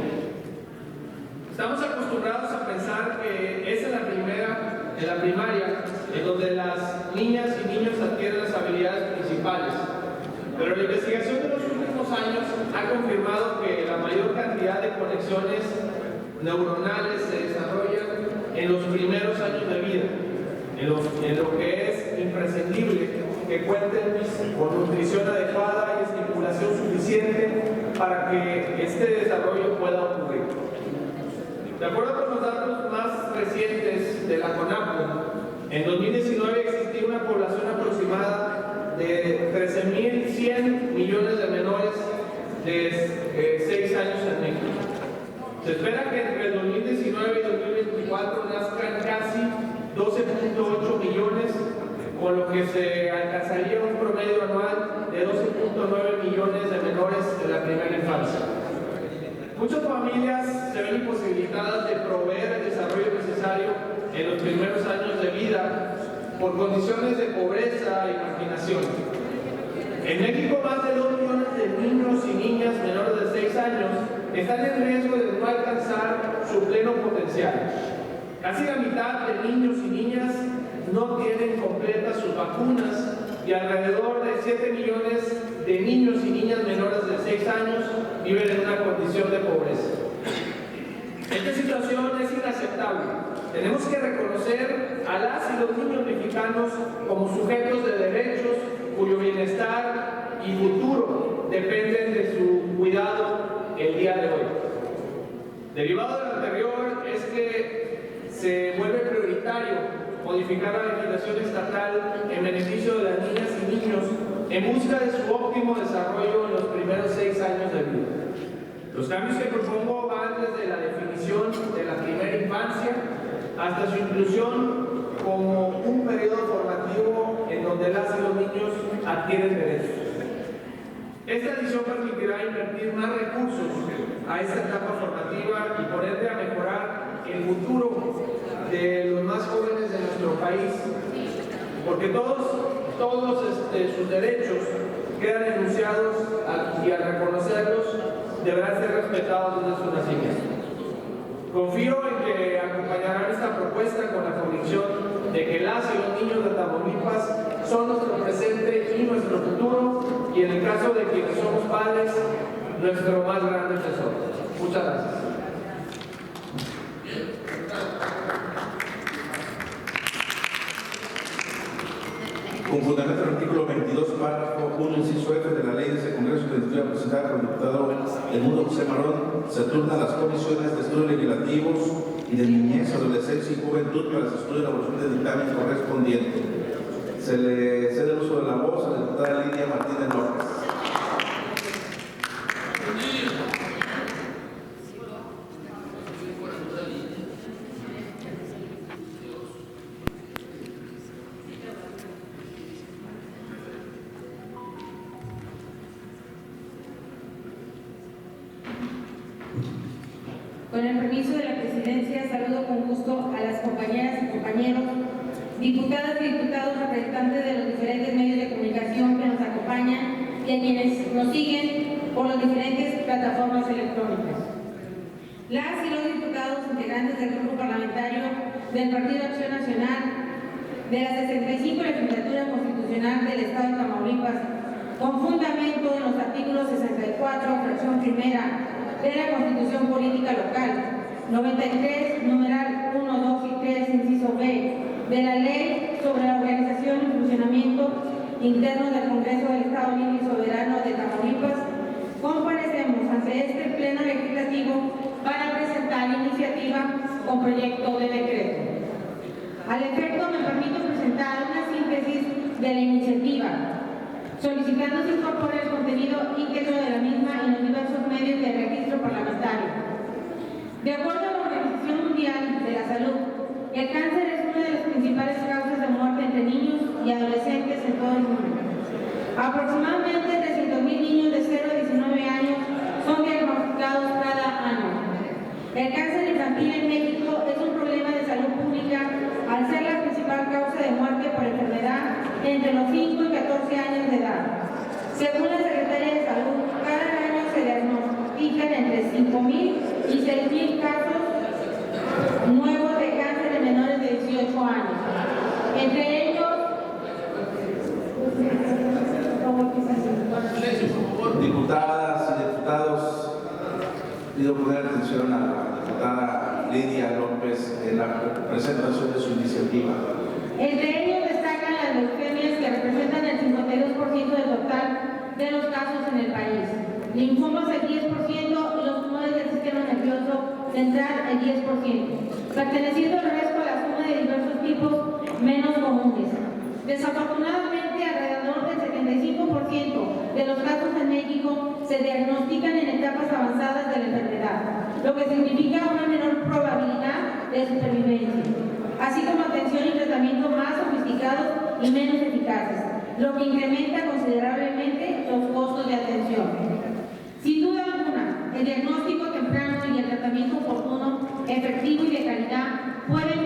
Estamos acostumbrados a pensar que es en la primaria, en donde las niñas y niños adquieren las habilidades principales. Pero la investigación de los últimos años ha confirmado que la mayor cantidad de conexiones neuronales se desarrollan en los primeros años de vida, en lo que es imprescindible que cuenten con nutrición adecuada y estimulación suficiente para que este desarrollo pueda ocurrir. De acuerdo con los datos más recientes de la CONAPO, en 2019 existía una población aproximada de 13.100 millones de menores de 6 años en México. Se espera que entre el 2019 y 2024 nazcan casi 12.8 millones, con lo que se alcanzaría un promedio anual de 12.9 millones de menores en la primera infancia. Muchas familias se ven imposibilitadas de proveer el desarrollo necesario en los primeros años de vida por condiciones de pobreza y marginación. En México, más de 2 millones de niños y niñas menores de 6 años están en riesgo de no alcanzar su pleno potencial. Casi la mitad de niños y niñas no tienen completas sus vacunas y alrededor de 7 millones de niños y niñas menores de 6 años viven en una condición de pobreza. Esta situación es inaceptable. Tenemos que reconocer a las y los niños mexicanos como sujetos de derechos cuyo bienestar y futuro dependen de su cuidado el día de hoy. Derivado de lo anterior es que se vuelve prioritario modificar la legislación estatal en beneficio de las niñas y niños en busca de su óptimo desarrollo en los primeros 6 años de vida. Los cambios que propongo van desde la definición de la primera infancia hasta su inclusión como un periodo formativo en donde las y los niños adquieren derechos. Esta decisión permitirá invertir más recursos a esta etapa formativa y por ende a mejorar el futuro de los más jóvenes de nuestro país, porque todos sus derechos quedan enunciados y al reconocerlos deberán ser respetados desde su nacimiento. Confío en que acompañarán esta propuesta con la convicción de que las y los niños de Tamaulipas son nuestro presente y nuestro futuro, y en el caso de quienes somos padres, nuestro más grande tesoro. Muchas gracias. Con fundamento en el artículo 22, párrafo 1, inciso F de la Ley de ese Congreso que estudia presentada por el diputado Edmundo José Marón, se turnan las comisiones de estudios legislativos y de niñez, adolescencia y juventud para el estudio y elaboración del dictamen correspondiente. Se le cede el uso de la voz a la diputada Lidia Martínez López. Con el permiso de la Presidencia, saludo con gusto a las compañeras y compañeros, diputadas y diputados, representantes de los diferentes medios de comunicación que nos acompañan y a quienes nos siguen por las diferentes plataformas electrónicas. Las y los diputados integrantes del Grupo Parlamentario del Partido Acción Nacional de la 65 Legislatura Constitucional del Estado de Tamaulipas, con fundamento en los artículos 64, fracción primera, de la Constitución Política Local, 93, numeral 1, 2 y 3, inciso B, de la Ley sobre la Organización y Funcionamiento Interno del Congreso del Estado Libre y Soberano de Tamaulipas, comparecemos ante este Pleno Legislativo para presentar iniciativa con proyecto de decreto. Al efecto, me permito presentar una síntesis de la iniciativa, solicitando se incorpore el contenido íntegro de la misma en los diversos medios de registro parlamentario. De acuerdo a la Organización Mundial de la Salud, el cáncer es una de las principales causas de muerte entre niños y adolescentes en todo el mundo. Aproximadamente 300.000 niños de 0 a 19 años son diagnosticados cada año. El cáncer infantil en México es un problema de salud pública al ser la principal causa de muerte por enfermedad entre los 5 y 14 años de edad. Según la Secretaría de Salud, cada año se diagnostican entre 5.000 y 6.000 casos nuevos de cáncer en menores de 18 años. Entre ellos, diputadas y diputados, pido poner atención a la diputada Lidia López en la presentación de su iniciativa. Entre ellos destacan las leucemias, que representan el 52% del total de los casos en el país, linfomas el 10% y los tumores del sistema nervioso central el 10%, perteneciendo al resto a la suma de diversos tipos menos comunes. Desafortunadamente, alrededor del 75% de los casos en México se diagnostican en etapas avanzadas de la enfermedad, lo que significa una menor probabilidad de supervivencia, así como atención y tratamiento más sofisticados y menos eficaces, lo que incrementa considerablemente los costos de atención. Sin duda alguna, el diagnóstico temprano y el tratamiento oportuno, efectivo y de calidad pueden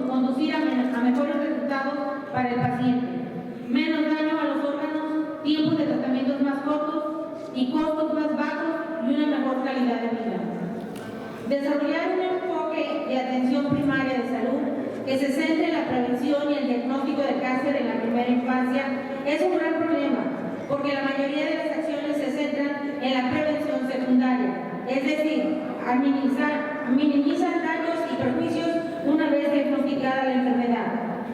conducir a mejores resultados para el paciente, menos daño a los órganos, tiempos de tratamientos más cortos y costos más bajos y una mejor calidad de vida. Desarrollar un enfoque de atención primaria de salud que se centre en la prevención y el diagnóstico de cáncer en la primera infancia es un gran problema, porque la mayoría de las acciones se centran en la prevención secundaria, es decir, minimizan daños y perjuicios una vez diagnosticada la enfermedad.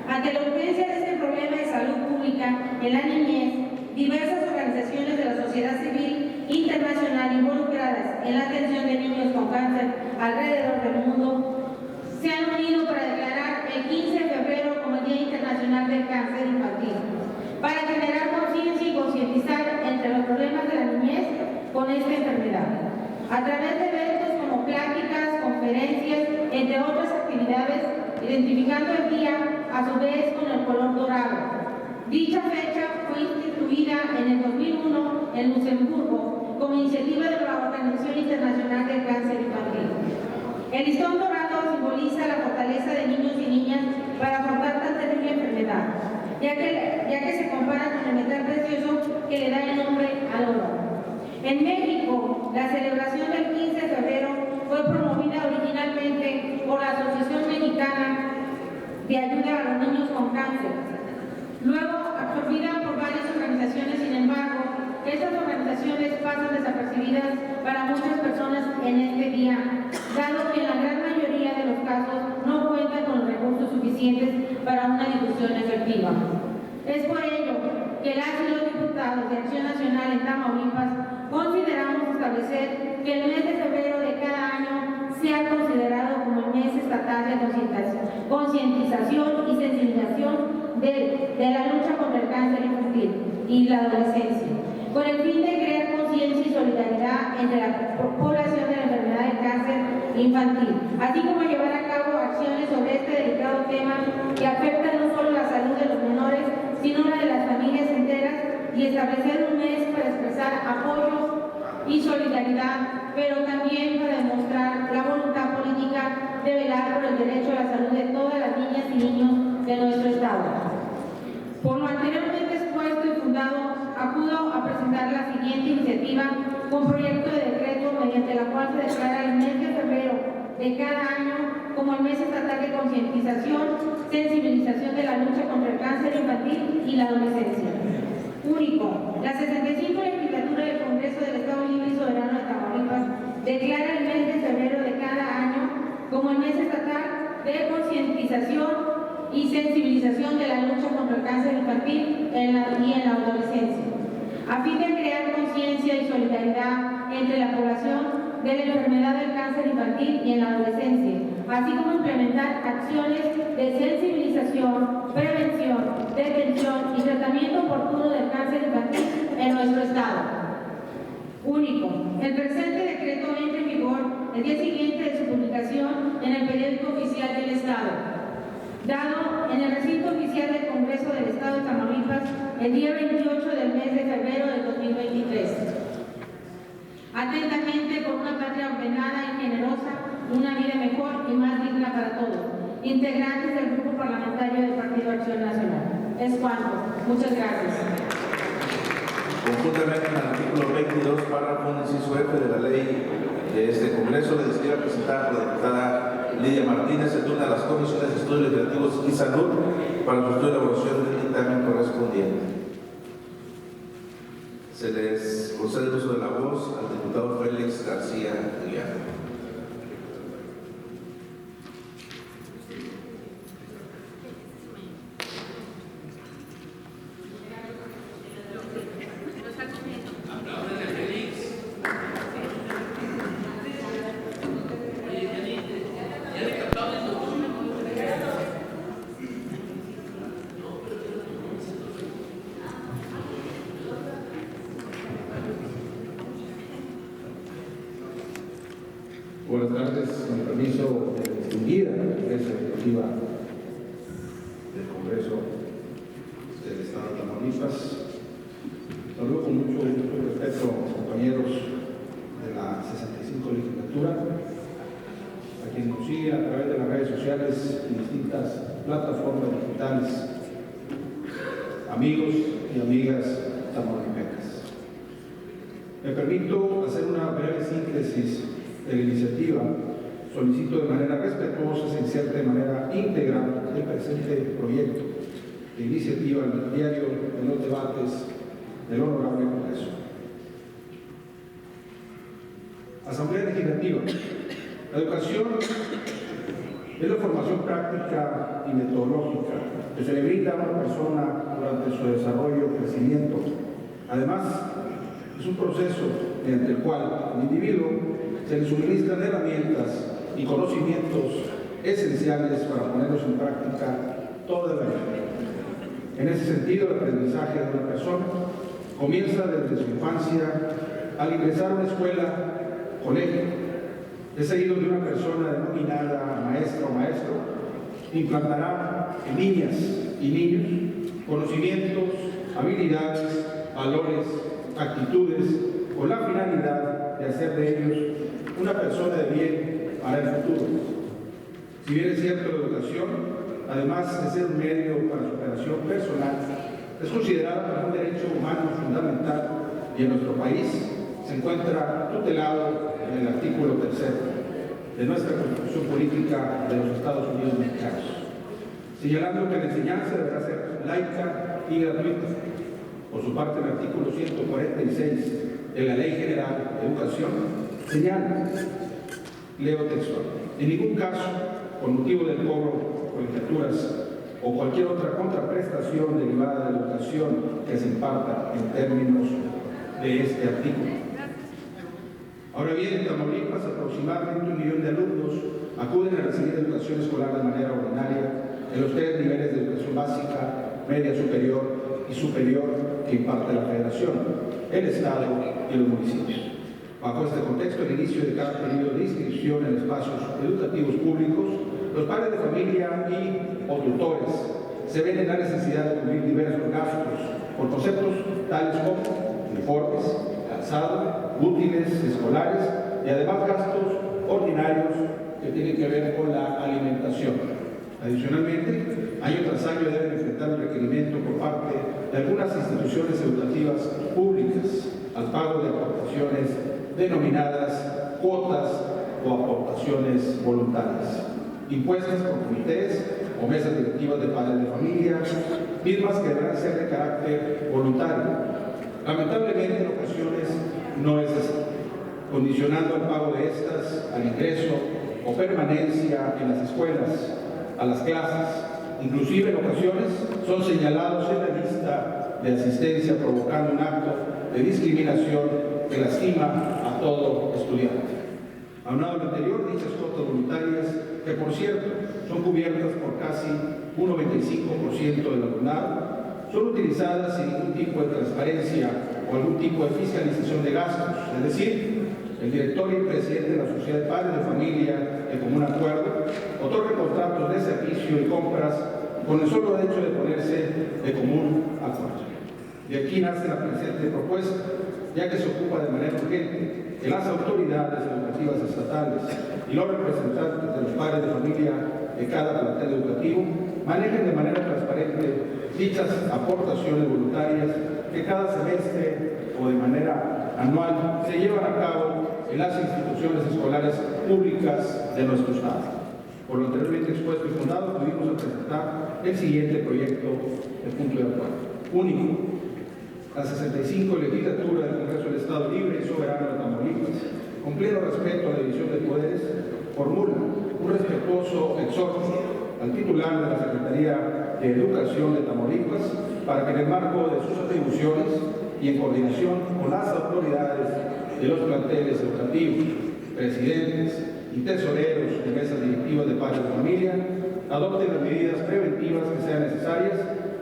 Ante la urgencia de este problema de salud pública en la niñez, diversas organizaciones de la sociedad civil internacional involucradas en la atención de niños con cáncer alrededor del mundo se han unido para declarar el 15 de febrero como el Día Internacional del Cáncer Infantil, para generar conciencia y concientizar entre los problemas de la niñez con esta enfermedad, a través de eventos como pláticas, conferencias, entre otras actividades, identificando el día a su vez con el color dorado. Dicha fecha fue instituida en el 2001 en Luxemburgo como iniciativa de la Organización Internacional del Cáncer Infantil. El listón dorado simboliza la fortaleza de niños y niñas para afrontar tan terrible enfermedad, ya que se compara con el metal precioso que le da el nombre al oro. En México, la celebración del 15 de febrero fue promovida originalmente por la Asociación Mexicana de Ayuda a los Niños con Cáncer, luego absorbida por varias organizaciones. Sin embargo, estas organizaciones pasan desapercibidas para muchas personas en este día, dado que en la gran mayoría de los casos no cuentan con los recursos suficientes para una difusión efectiva. Es por ello que las y los diputados de Acción Nacional en Tamaulipas consideramos establecer que el mes de febrero de cada año sea considerado como el mes estatal de concientización y sensibilización de la lucha contra el cáncer infantil y la adolescencia, con el fin de crear conciencia y solidaridad entre la población de la enfermedad del cáncer infantil, así como llevar a cabo acciones sobre este delicado tema que afecta no solo la salud de los menores, sino la de las familias enteras, y establecer un mes para expresar apoyo y solidaridad, pero también para demostrar la voluntad política de velar por el derecho a la salud de todas las niñas y niños de nuestro Estado. Por lo anteriormente expuesto y fundado, acudo a presentar la siguiente iniciativa con proyecto de decreto mediante la cual se declara el mes de febrero de cada año como el mes estatal de concientización, sensibilización de la lucha contra el cáncer infantil y la adolescencia. Único, la 65 legislatura del Congreso del Estado Libre y Soberano de Tamaulipas declara el mes de febrero de cada año como el mes estatal de concientización y sensibilización de la lucha contra el cáncer infantil y en la adolescencia, a fin de crear conciencia y solidaridad entre la población de la enfermedad del cáncer infantil y en la adolescencia, así como implementar acciones de sensibilización, prevención, detención y tratamiento oportuno del cáncer infantil en nuestro Estado. Único, el presente decreto entra en vigor el día siguiente de su publicación en el periódico oficial del Estado, dado en el recinto oficial del Congreso del Estado de Tamaulipas el día 28 del mes de febrero del 2023. Atentamente, por una patria ordenada y generosa, una vida mejor y más digna para todos. Integrantes del Grupo Parlamentario del Partido Acción Nacional. Es cuanto. Muchas gracias. Conjuntamente con el artículo 22, párrafo inciso F de la ley de este Congreso, le deseo presentar a la diputada Lidia Martínez el turno a las comisiones de estudios legislativos y salud para su estudio y elaboración del dictamen correspondiente. Se les concede el uso de la voz al diputado Félix García Aguilar. Buenas tardes, con permiso de la distinguida mesa directiva del Congreso del Estado de Tamaulipas. Saludo con mucho respeto a compañeros de la 65 legislatura, a quienes nos siguen a través de las redes sociales y distintas plataformas digitales, amigos y amigas tamaulipecas. Me permito hacer una breve síntesis de la iniciativa. Solicito de manera respetuosa se inserte de manera íntegra el presente proyecto de iniciativa en el diario de los debates del Honorable Congreso. Asamblea Legislativa. La educación es la formación práctica y metodológica que se le brinda a una persona durante su desarrollo y crecimiento. Además, es un proceso mediante el cual al individuo se le suministran herramientas y conocimientos esenciales para ponerlos en práctica toda la vida. En ese sentido, el aprendizaje de una persona comienza desde su infancia al ingresar a una escuela, colegio. Es seguido de una persona denominada maestra o maestro, implantará en niñas y niños conocimientos, habilidades, valores, actitudes, con la finalidad de hacer de ellos una persona de bien para el futuro. Si bien es cierto, la educación, además de ser un medio para su operación personal, es considerada como un derecho humano fundamental y en nuestro país se encuentra tutelado en el artículo 3 de nuestra Constitución Política de los Estados Unidos Mexicanos, señalando que la enseñanza deberá ser laica y gratuita. Por su parte, el artículo 146 de la Ley General de Educación señala, leo textual, en ningún caso, con motivo del cobro, colegiaturas o cualquier otra contraprestación derivada de la educación que se imparta en términos de este artículo. Ahora bien, en Tamaulipas aproximadamente 1 millón de alumnos acuden a recibir educación escolar de manera ordinaria en los 3 niveles de educación básica, media superior y superior que imparte la Federación, el Estado y los municipios. Bajo este contexto, el inicio de cada periodo de inscripción en espacios educativos públicos, los padres de familia y o tutores se ven en la necesidad de cubrir diversos gastos por conceptos tales como uniformes, calzado, útiles escolares y además gastos ordinarios que tienen que ver con la alimentación. Adicionalmente, año tras año deben enfrentar el requerimiento por parte de algunas instituciones educativas públicas al pago de aportaciones denominadas cuotas o aportaciones voluntarias, impuestas por comités o mesas directivas de padres de familia, mismas que deberán ser de carácter voluntario. Lamentablemente, en ocasiones no es así, condicionando el pago de estas al ingreso o permanencia en las escuelas, a las clases. Inclusive en ocasiones son señalados en la lista de asistencia, provocando un acto de discriminación que lastima a todo estudiante. Aunado a lo anterior, dichas cuotas voluntarias, que por cierto son cubiertas por casi un 95% del alumnado, son utilizadas sin ningún tipo de transparencia o algún tipo de fiscalización de gastos. Es decir, el director y el presidente de la Sociedad de Padres de Familia, de común acuerdo, otorgan contratos de servicio y compras con el solo hecho de ponerse de común acuerdo. De aquí nace la presente propuesta, ya que se ocupa de manera urgente que las autoridades educativas estatales y los representantes de los padres de familia de cada plantel educativo manejen de manera transparente dichas aportaciones voluntarias que cada semestre o de manera anual se llevan a cabo en las instituciones escolares públicas de nuestro Estado. Por lo anteriormente expuesto y fundado, pudimos presentar el siguiente proyecto de punto de acuerdo. Único. La 65 legislatura del Congreso del Estado Libre y Soberano de Tamaulipas, con pleno respeto a la división de poderes, formula un respetuoso exhorto al titular de la Secretaría de Educación de Tamaulipas para que en el marco de sus atribuciones y en coordinación con las autoridades de los planteles educativos, presidentes y tesoreros de mesas directivas de padres de familia, adopten las medidas preventivas que sean necesarias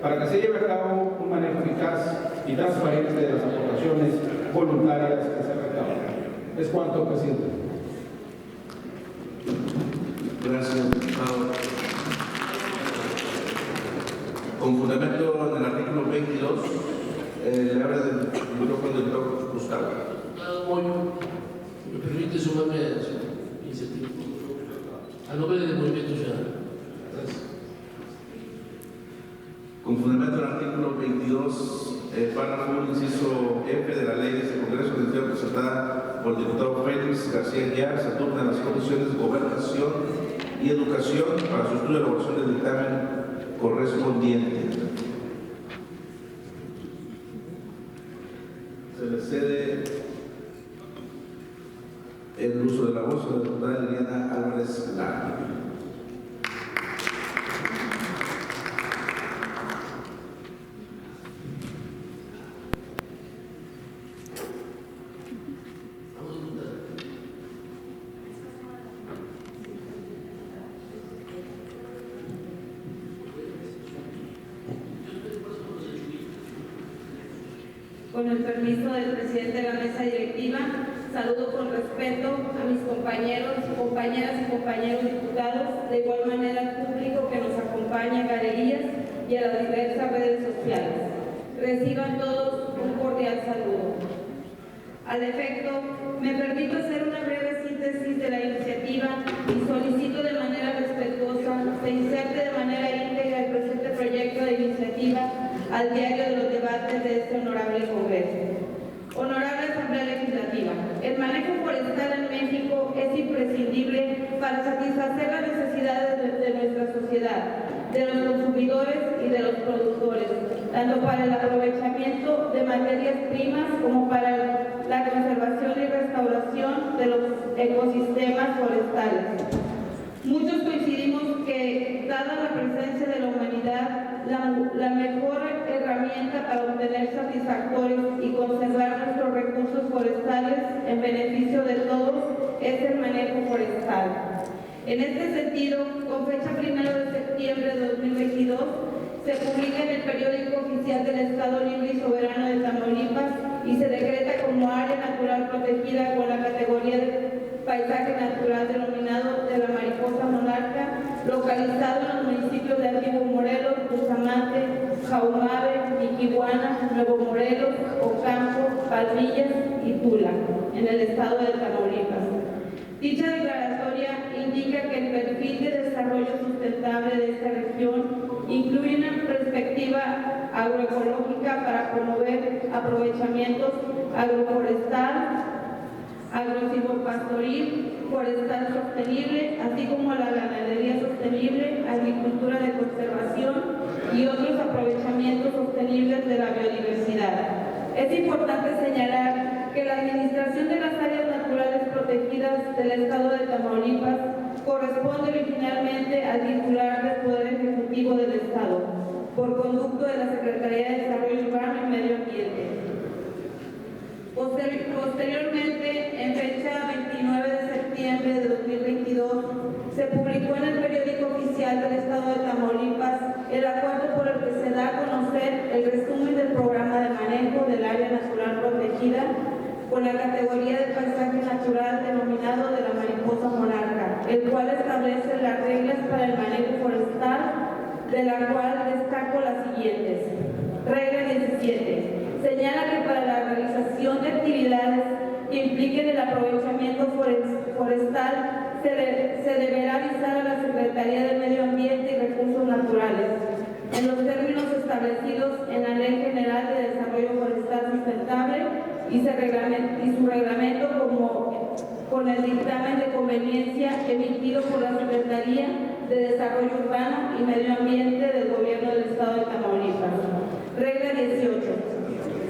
para que se lleve a cabo un manejo eficaz y transparente de las aportaciones voluntarias que se recaudan. Es cuanto, presidente. Gracias, diputado. Con fundamento en el artículo 22, le abre el micrófono del doctor Gustavo. ¿Me permite sumarme a su iniciativa? A nombre del Movimiento Ciudadano. Gracias. Con fundamento en el artículo 22, párrafo inciso F de la ley de este Congreso, presentada por el diputado Félix García Aguiar, se turnan las comisiones de Gobernación y Educación para su estudio y elaboración del dictamen correspondiente. Se le cede el uso de la voz a la diputada Liliana Álvarez Lara. Con el permiso del presidente de la mesa directiva, saludo con respeto a mis compañeros, compañeras y compañeros diputados, de igual manera al público que nos acompaña en galerías y a las diversas redes sociales. Reciban todos un cordial saludo. Al efecto, me permito hacer una breve síntesis de la iniciativa y solicito de manera respetuosa se inserte de manera íntegra el presente proyecto de iniciativa al diario de los debates de este honorable Congreso. Honorable Asamblea Legislativa, el manejo forestal en México es imprescindible para satisfacer las necesidades de nuestra sociedad, de los consumidores y de los productores, tanto para el aprovechamiento de materias primas como para la conservación y restauración de los ecosistemas forestales. Muchos coincidimos que, dada la presencia de la humanidad biodiversidad la mejor herramienta para obtener satisfactorios y conservar nuestros recursos forestales en beneficio de todos es el manejo forestal. En este sentido, con fecha 1 de septiembre de 2022, se publica en el periódico oficial del Estado Libre y Soberano de Tamaulipas y se decreta como área natural protegida con la categoría de paisaje natural denominado de la mariposa monarca, localizado en los municipios de Antiguo Morelos, Bustamante, Jaumabe, Miquihuana, Nuevo Morelos, Ocampo, Palmillas y Tula, en el estado de Tamaulipas. Dicha declaratoria indica que el perfil de desarrollo sustentable de esta región incluye una perspectiva agroecológica para promover aprovechamientos agroforestal, agrosilvopastoril, forestal sostenible, así como la ganadería sostenible, agricultura de conservación y otros aprovechamientos sostenibles de la biodiversidad. Es importante señalar que la administración de las áreas naturales protegidas del estado de Tamaulipas corresponde originalmente al titular del Poder Ejecutivo del Estado, por conducto de la Secretaría de Desarrollo Urbano y Medio Ambiente. Posteriormente, en fecha 29 de septiembre de 2022, se publicó en el periódico oficial del Estado de Tamaulipas el acuerdo por el que se da a conocer el resumen del programa de manejo del área natural protegida con la categoría de paisaje natural denominado de la mariposa monarca, el cual establece las reglas para el manejo forestal, de la cual destaco las siguientes. Regla 17. Señala que para la realización de actividades que impliquen el aprovechamiento forestal se deberá avisar a la Secretaría de Medio Ambiente y Recursos Naturales en los términos establecidos en la Ley General de Desarrollo Forestal Sustentable y su reglamento con el dictamen de conveniencia emitido por la Secretaría de Desarrollo Urbano y Medio Ambiente del Gobierno del Estado de Tamaulipas. Regla 18.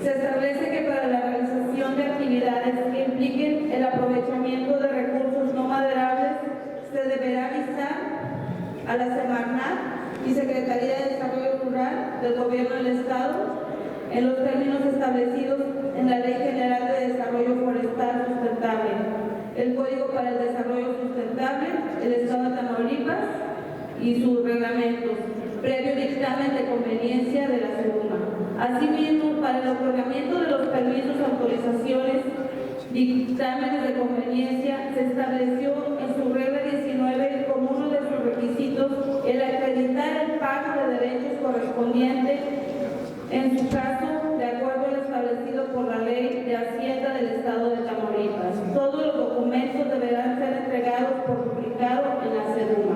Se establece que para la realización de actividades que impliquen el aprovechamiento de recursos no maderables se deberá avisar a la Semarnat y Secretaría de Desarrollo Rural del Gobierno del Estado en los términos establecidos en la Ley General de Desarrollo Forestal Sustentable, el Código para el Desarrollo Sustentable, el Estado de Tamaulipas y sus reglamentos, previo dictamen de conveniencia de la SEDUMA. Asimismo, para el otorgamiento de los permisos, autorizaciones, dictámenes de conveniencia, se estableció en su regla 19 como uno de sus requisitos el acreditar el pago de derechos correspondientes, en su caso, de acuerdo a lo establecido por la Ley de Hacienda del Estado de Tamaulipas. Todos los documentos deberán ser entregados por duplicado en la SEDUMA.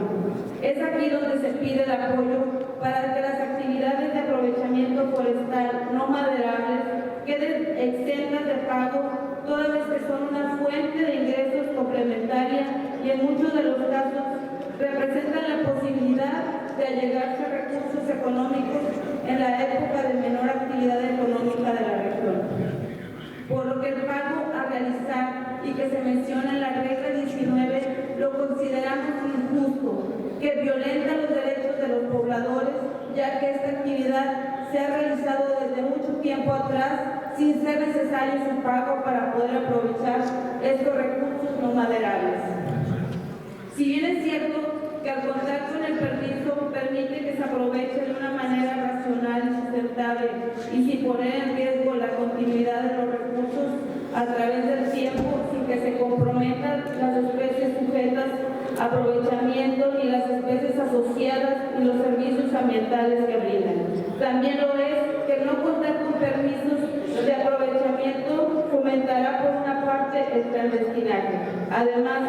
Es aquí donde se pide el apoyo para que las actividades de aprovechamiento forestal no maderables queden exentas de pago, toda vez que son una fuente de ingresos complementaria y en muchos de los casos representan la posibilidad de allegarse a recursos económicos en la época de menor actividad económica de la región. Por lo que el pago a realizar y que se menciona en la regla 19 lo consideramos injusto, que violenta los derechos de los pobladores, ya que esta actividad se ha realizado desde mucho tiempo atrás sin ser necesario su pago para poder aprovechar estos recursos no maderables. Si bien es cierto que al contar con el permiso permite que se aproveche de una manera racional y sustentable y sin poner en riesgo la continuidad de los recursos a través del tiempo, sin que se comprometan las especies sujetas a aprovechamiento y las especies asociadas y los servicios ambientales que brindan. También lo es que no contar con permisos de aprovechamiento fomentará por una parte el clandestinaje. Además,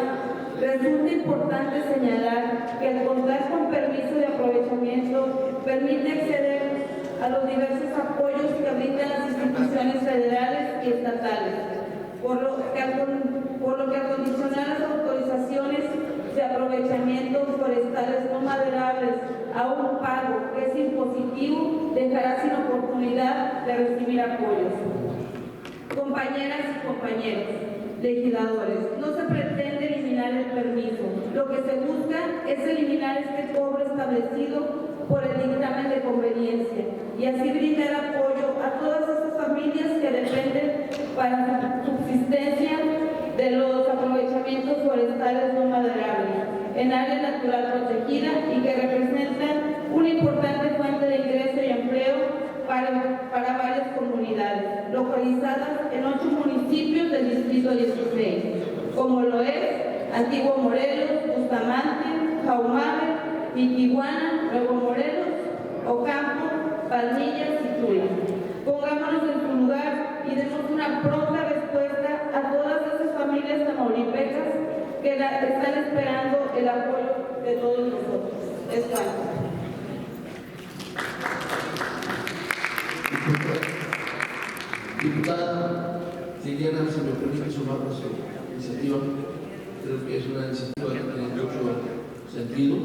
resulta importante señalar que el contar con permiso de aprovechamiento permite acceder a los diversos apoyos que brindan las instituciones federales y estatales, por lo que al condicionar las autorizaciones de aprovechamiento forestales no maderables a un pago que es impositivo, dejará sin oportunidad de recibir apoyos. Compañeras y compañeros legisladores, no se pretende eliminar el permiso. Lo que se busca es eliminar este cobro establecido por el dictamen de conveniencia y así brindar apoyo a todas esas familias que dependen para su subsistencia de los aprovechamientos forestales no maderables en área natural protegida y que representan una importante fuente de ingreso y empleo para varias comunidades, localizadas en 8 municipios del Distrito 16, como lo es Antiguo Morelos, Bustamante, Jaumabe, Tijuana, Nuevo Morelos, Ocampo, Palmillas y Tula. Pongámonos en su lugar y demos una pronta respuesta a todas esas familias tamaulipecas que están esperando el apoyo de todos nosotros. Es cuanto. Diputada Liliana, si me permite sumarnos a su iniciativa, creo que es una iniciativa que tiene mucho sentido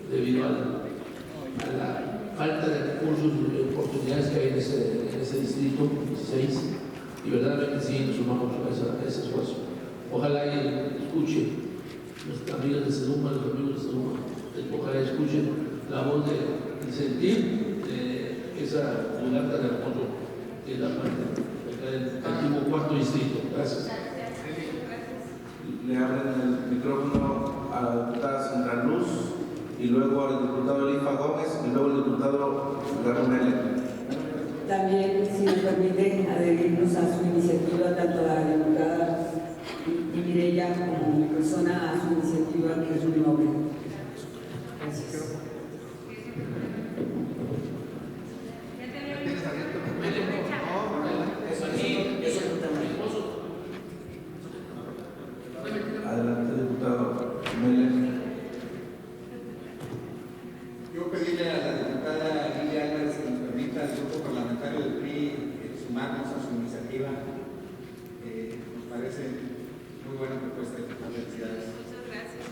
debido a la falta de recursos y oportunidades que hay en ese distrito 16 y verdaderamente sí nos sumamos a ese esfuerzo. Ojalá y escuche nuestros amigos de Seduma, los amigos de Seduma, ojalá escuchen la voz de sentir esa lugar tan hermoso que es la parte del antiguo cuarto distrito. Gracias. Le abren el micrófono a la diputada Sandra Luz y luego al diputado Elifa Gómez y luego al diputado Garumele. También, si nos permite, adherirnos a su iniciativa, tanto a la diputada y Mireya como mi persona, a su iniciativa, que es muy noble. Gracias. Adelante, diputado Mele. Yo pedirle a la diputada Lilia Álvarez que nos permita al grupo parlamentario del PRI sumarnos a su iniciativa. Nos parece muy buena propuesta. Felicidades. Muchas gracias.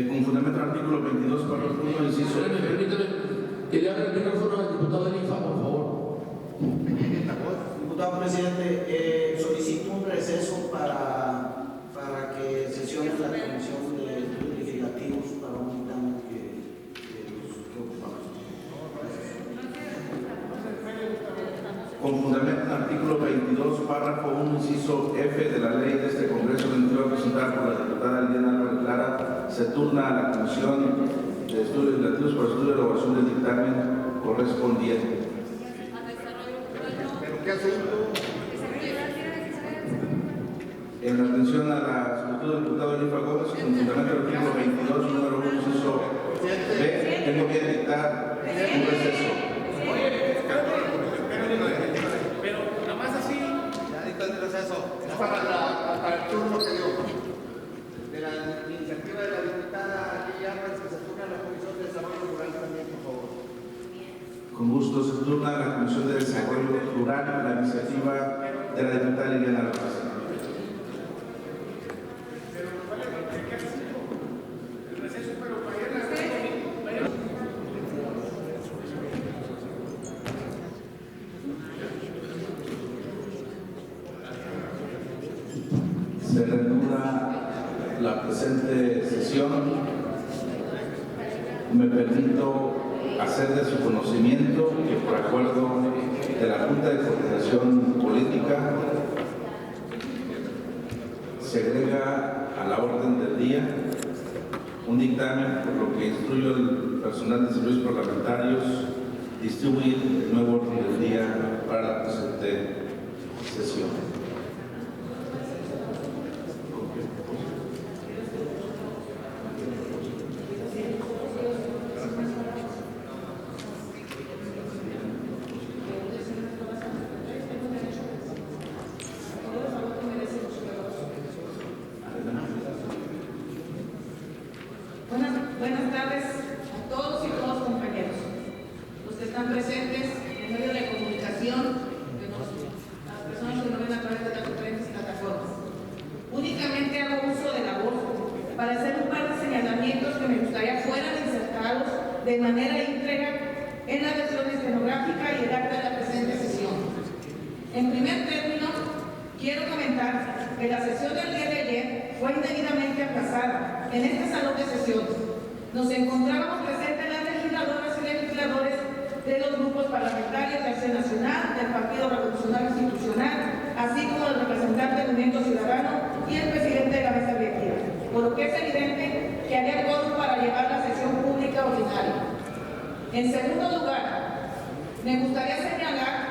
Con fundamento al artículo 22, párrafo 1, inciso F. Permítame que le abra el micrófono al diputado Elifa, por favor. Diputado presidente, solicito un receso para que sesione la Comisión de Estudios Legislativos para un dictamen que ocupamos. Con fundamento en el artículo 22, párrafo 1, inciso F de la ley de este Congreso venidero presentada por la diputada Liliana Álvarez Lara, se turna a la Comisión de Estudios Legislativos para estudio y elaboración del dictamen correspondiente. ¿Pero qué asunto? En atención a la solicitud del diputado Elifa Gómez, con fundamento del artículo 22, número 1, inciso B, tengo que dictar un receso. Pero nada más así. Ya dictó el receso. Es para el turno que dio. De la iniciativa de la diputada Lilia Álvarez que se turna a la Comisión de Desarrollo Rural también, por favor. Con gusto se turna a la Comisión de Desarrollo Rural la iniciativa de la diputada Liliana Álvarez. Se reanuda la presente sesión. Me permito hacer de su conocimiento que por acuerdo de la Junta de Coordinación Política se agrega a la orden del día un dictamen por lo que instruyo al personal de servicios parlamentarios distribuir el nuevo orden del día para la presente sesión. Buenas tardes a todos y todos compañeros, los que están presentes en medio de comunicación, las personas que nos ven a través de las diferentes plataformas. Únicamente hago uso de la voz para hacer un par de señalamientos que me gustaría fueran insertados de manera íntegra en la versión En primer término, quiero comentar que la sesión del día de ayer fue indebidamente aplazada en este salón de sesiones. Nos encontrábamos presentes las legisladoras y legisladores de los grupos parlamentarios de Acción Nacional, del Partido Revolucionario Institucional, así como el representante del Movimiento Ciudadano y el presidente de la mesa directiva, por lo que es evidente que había quórum para llevar la sesión pública ordinaria. En segundo lugar, me gustaría señalar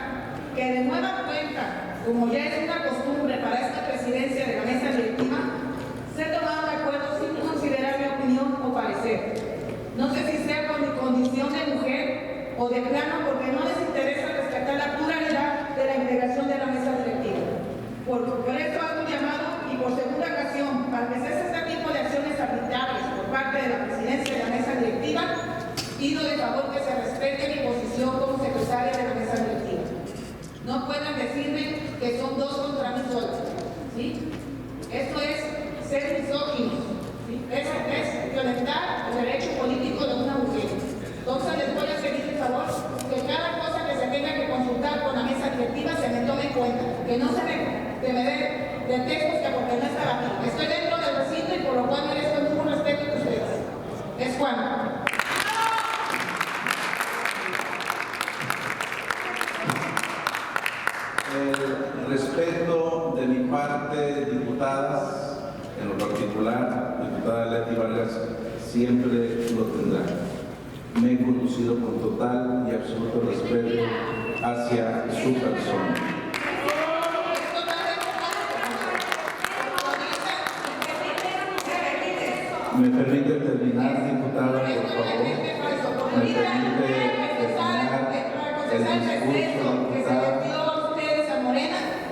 que de nueva cuenta, como ya es una costumbre para esta presidencia de la mesa directiva, se tomaron acuerdos sin considerar mi opinión o parecer. No sé si sea por mi condición de mujer o de plano porque no les interesa respetar la pluralidad de la integración de la mesa directiva. Por eso hago un llamado y por segunda ocasión para que cese este tipo de acciones arbitrarias por parte de la presidencia de la mesa directiva, pido de favor que se respete mi posición como secretaria de la mesa directiva. No puedan decirme que son dos contra mí solos, ¿sí? Esto es ser misóginos, ¿sí? Es violentar el derecho político de una mujer. Entonces les voy a pedir de favor que cada cosa que se tenga que consultar con la mesa directiva se me tome en cuenta, que no se me dé de textos que porque no estaba aquí. Estoy dentro del recinto y por lo cual merezco el mismo respeto que ustedes. Es Juan. El respeto de mi parte, diputadas, en lo particular, diputada Leti Vargas, siempre lo tendrá. Me he conducido con total y absoluto respeto hacia su persona. ¿Me permite terminar, diputada, por favor? ¿Me permite terminar el discurso, diputada?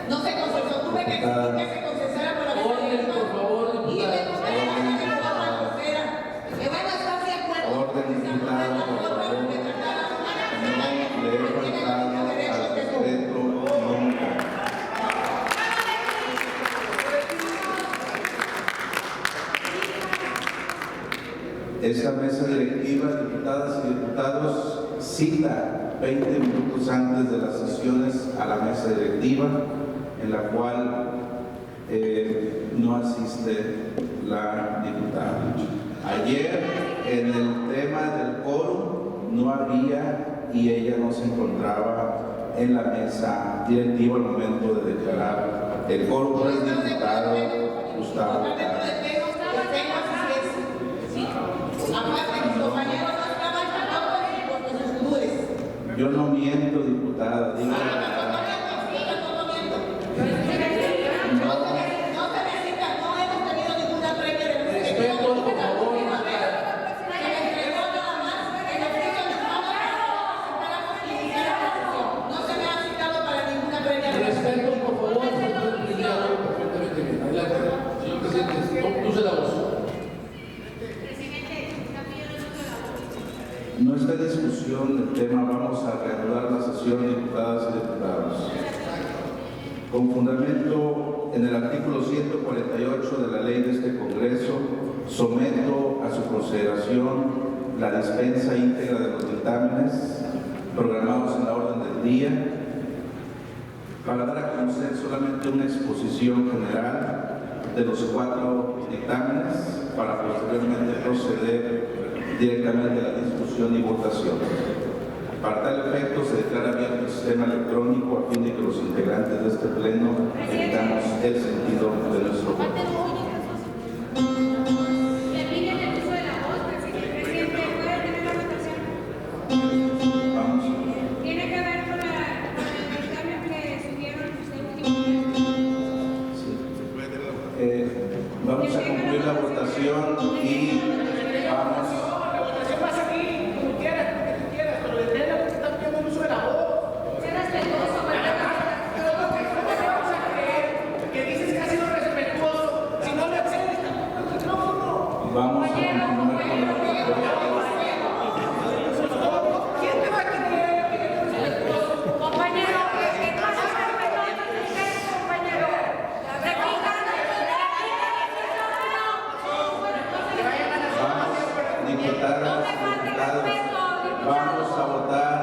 No se concesó, tuve que exigir que se concesara por la mesa directiva. Por favor, Y me tomé la forma grosera. Que van a estar de acuerdo. Orden, diputada, por favor. No le he faltado al respeto nunca. Esta mesa directiva, diputadas y diputados, cita 20 minutos antes de las sesiones a la mesa directiva, en la cual no asiste la diputada. Ayer, en el tema del quórum, no había y ella no se encontraba en la mesa directiva al momento de declarar el quórum por el diputado Gustavo Lara. Aparte, mis compañeros no estaban callados por sus futures. Yo no miento, diputada, digo la verdad. No se necesita, no hemos tenido ninguna previa de respeto, por favor. Se me entregó nada más en el piso de mis manos para iniciar la sesión. No se me ha citado para ninguna previa de Respeto, por favor, señor Brillado, perfectamente bien. Adelante, señor presidente, use la voz. No está en discusión el tema, vamos a reanudar la sesión, diputadas y diputados. Con fundamento en el artículo 148 de la ley de este Congreso, someto a su consideración la dispensa íntegra de los dictámenes programados en la orden del día para dar a conocer solamente una exposición general de los 4 dictámenes para posteriormente proceder directamente a la discusión y votación. Para tal efecto se declara abierto el sistema electrónico a fin de que los integrantes de este pleno entendamos el sentido de nuestro voto. Vamos. Tiene que ver con el dictamen que subieron este último día. Vamos a concluir la votación y vamos. Vamos a continuar con la votación. Compañero, ¿qué pasa con ustedes, compañero? Diputadas, diputados, vamos a votar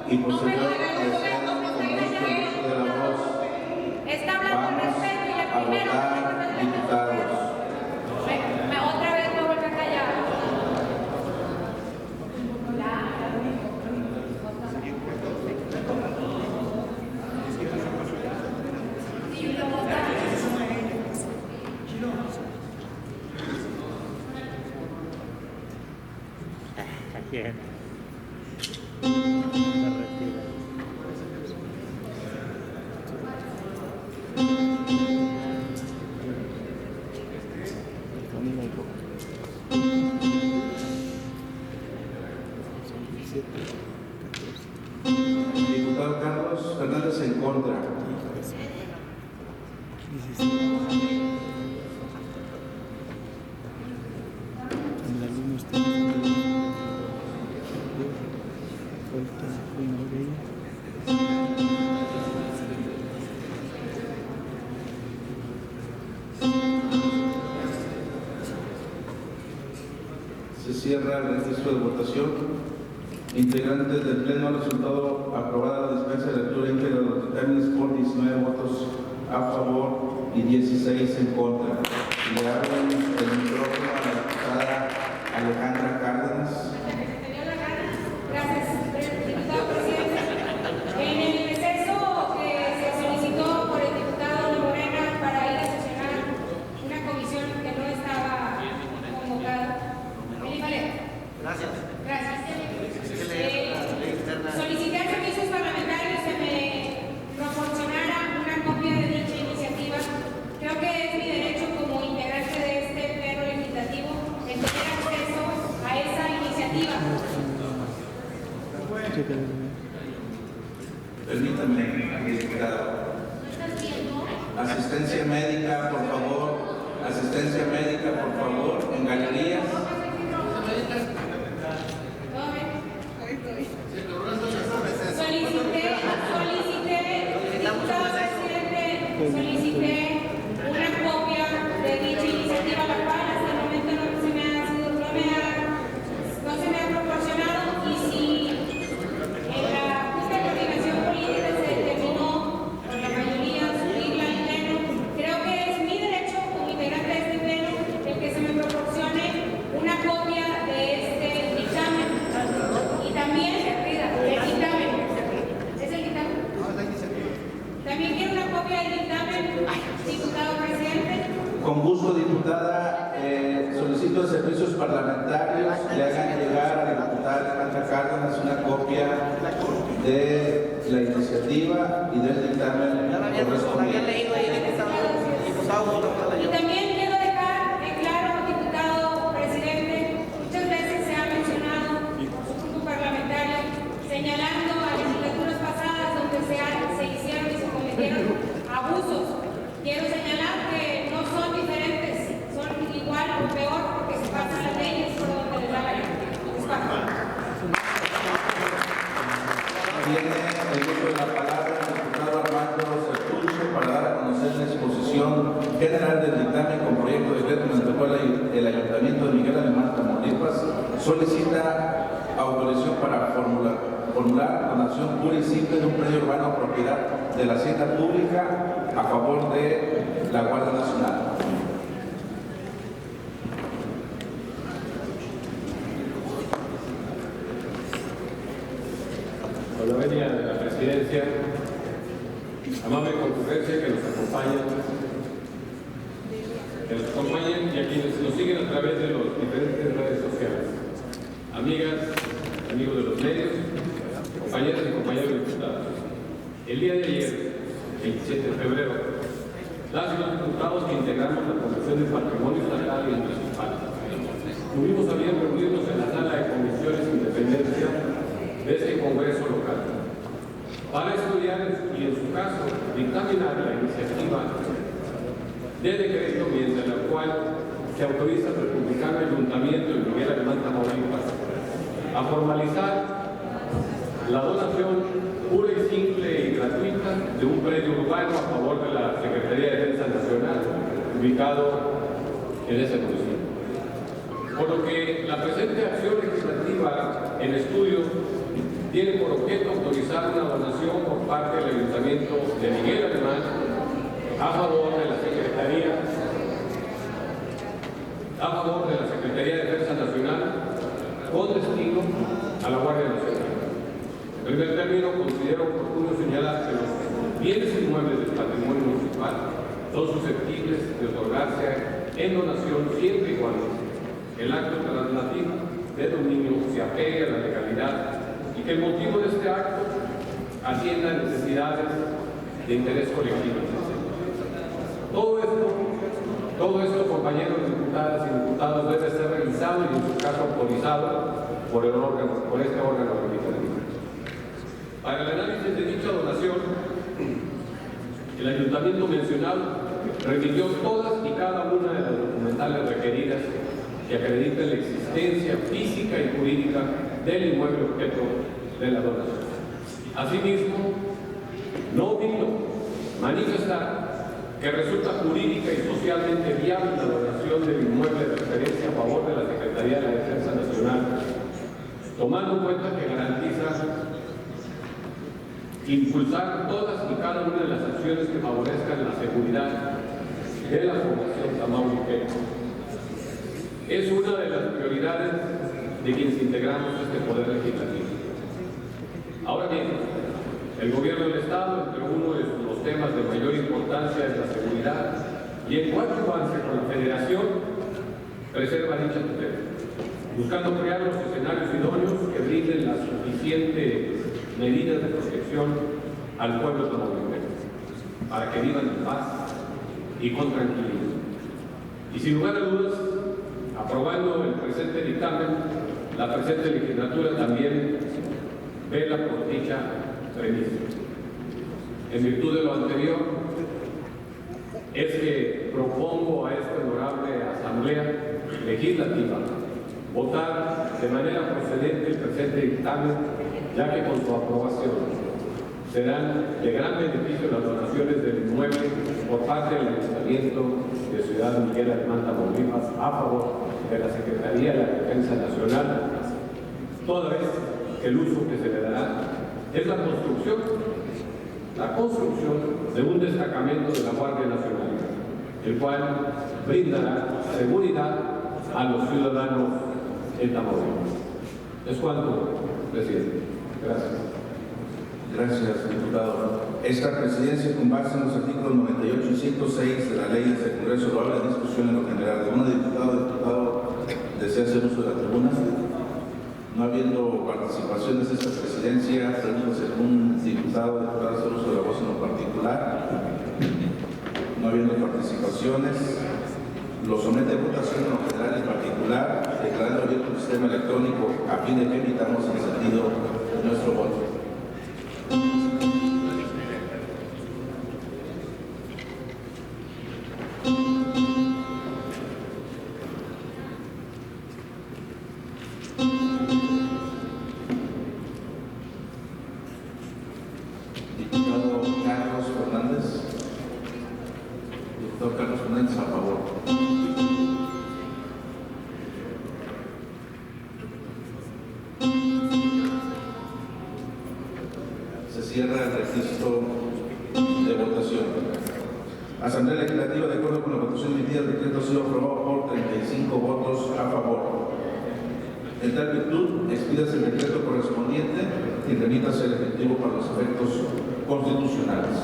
y posteriormente procedemos con el uso de la voz. abordar, diputados. Otra vez me vuelve a callar. Diputado Carlos Fernández en contra. Se cierra el registro de votación. Integrantes del Pleno, el resultado: aprobada la dispensa de lectura íntegra de los dictámenes por 19 votos a favor y 16 en contra. Le abro el micrófono a la diputada Alejandra Cárdenas. Gracias, diputado presidente. En el receso que se solicitó por el diputado de Morena para ir a sesionar una comisión que no estaba convocada. Gracias. Gracias. Solicité a servicios parlamentarios que me proporcionara una copia de dicha iniciativa. Creo que es mi derecho como integrante de este pleno legislativo el tener acceso a esa iniciativa. Permítame, diputado. Asistencia médica, por favor. Asistencia médica, por favor, en galerías. Solicité una copia de dicha iniciativa, la cual hasta el momento no se me ha proporcionado, y si en la Junta de Coordinación Política se determinó por la mayoría subirla al pleno, creo que es mi derecho como integrante de este pleno el que se me proporcione una copia de este dictamen. Y también el dictamen. ¿Es el dictamen? También quiero una copia del dictamen, diputado presidente. Con gusto, diputada. Solicito a servicios parlamentarios le hagan llegar a la diputada Alejandra Cárdenas una copia de la iniciativa y del dictamen correspondiente. Y también quiero dejar en claro, diputado presidente, muchas veces se ha mencionado su grupo parlamentario señalando a legislaturas pasadas donde se hicieron y se cometieron abusos. Quiero señalar que no son diferentes, son igual o peor porque se pasan las leyes por donde les da la gana. Tiene el uso de la palabra el diputado Armando Sertucho para dar a conocer la exposición general del dictamen con proyecto de decreto mediante el cual el Ayuntamiento de Miguel Alemán, Tamaulipas, solicita autorización para formular donación pura y simple de un predio urbano propiedad de la hacienda pública a favor de la Guardia Nacional. Con la venia de la presidencia, amable concurrencia que nos acompañen y a quienes nos siguen a través de las diferentes redes sociales. Amigas, amigos de los medios, compañeras y compañeros diputados. El día de ayer, 27 de febrero, las y los diputados que integramos la Comisión de Patrimonio Estatal y Municipal tuvimos a bien reunirnos en la sala de comisiones de independencia de este Congreso local para estudiar y, en su caso, dictaminar la iniciativa de decreto mediante la cual se autoriza al republicano Ayuntamiento de Miguel Alemán, Tamaulipas a formalizar la donación pura y simple y gratuita de un predio urbano a favor de la Secretaría de Defensa Nacional, ubicado en ese municipio. Por lo que la presente acción legislativa en estudio tiene por objeto autorizar una donación por parte del Ayuntamiento de Miguel Alemán a favor de la Secretaría de Defensa Nacional con destino a la Guardia Nacional. En primer término, considero oportuno señalar que los bienes inmuebles del patrimonio municipal son susceptibles de otorgarse en donación siempre y cuando el acto traslativo de dominio se apegue a la legalidad y que el motivo de este acto atienda a necesidades de interés colectivo. Todo esto, compañeros diputadas y diputados, debe ser revisado y en su caso autorizado por este órgano legislativo. Para el análisis de dicha donación, el ayuntamiento mencionado remitió todas y cada una de las documentales requeridas que acrediten la existencia física y jurídica del inmueble objeto de la donación. Asimismo, no omito manifestar que resulta jurídica y socialmente viable la donación del inmueble de referencia a favor de la Secretaría de la Defensa Nacional, tomando en cuenta que garantiza impulsar todas y cada una de las acciones que favorezcan la seguridad de la población tamaulipeca. Es una de las prioridades de quienes integramos este Poder Legislativo. Ahora bien, el Gobierno del Estado, entre uno de los temas de mayor importancia es la seguridad, y en coadyuvancia con la Federación, preserva dicha tutela, buscando crear los escenarios idóneos que brinden las suficientes medidas de protección al pueblo tamaulipeco, para que vivan en paz y con tranquilidad. Y sin lugar a dudas, aprobando el presente dictamen, la presente legislatura también vela por dicha premisa. En virtud de lo anterior, es que propongo a esta honorable Asamblea Legislativa votar de manera procedente el presente dictamen, ya que con su aprobación serán de gran beneficio las donaciones del inmueble por parte del Ayuntamiento de Ciudad Miguel Alemán, Tamaulipas, a favor de la Secretaría de la Defensa Nacional, toda vez que el uso que se le dará es la construcción de un destacamento de la Guardia Nacional, el cual brindará seguridad a los ciudadanos en Tamaulipas. Es cuanto, presidente. Gracias. Gracias, diputado. Esta presidencia, con base en los artículos 98 y 106 de la ley del Congreso, lo habla en discusión en lo general. ¿Alguno diputado desea hacer uso de la tribuna? No habiendo participaciones de esta presidencia, pregunto si algún diputado hacer uso de la voz en lo particular. No habiendo participaciones, lo somete a votación en lo general y en particular, declarando abierto el sistema electrónico a fin de que evitamos el sentido de nuestro voto. Cierra el registro de votación. Asamblea Legislativa, de acuerdo con la votación emitida, el decreto ha sido aprobado por 35 votos a favor. En tal virtud, expídase el decreto correspondiente y remítase el efectivo para los efectos constitucionales.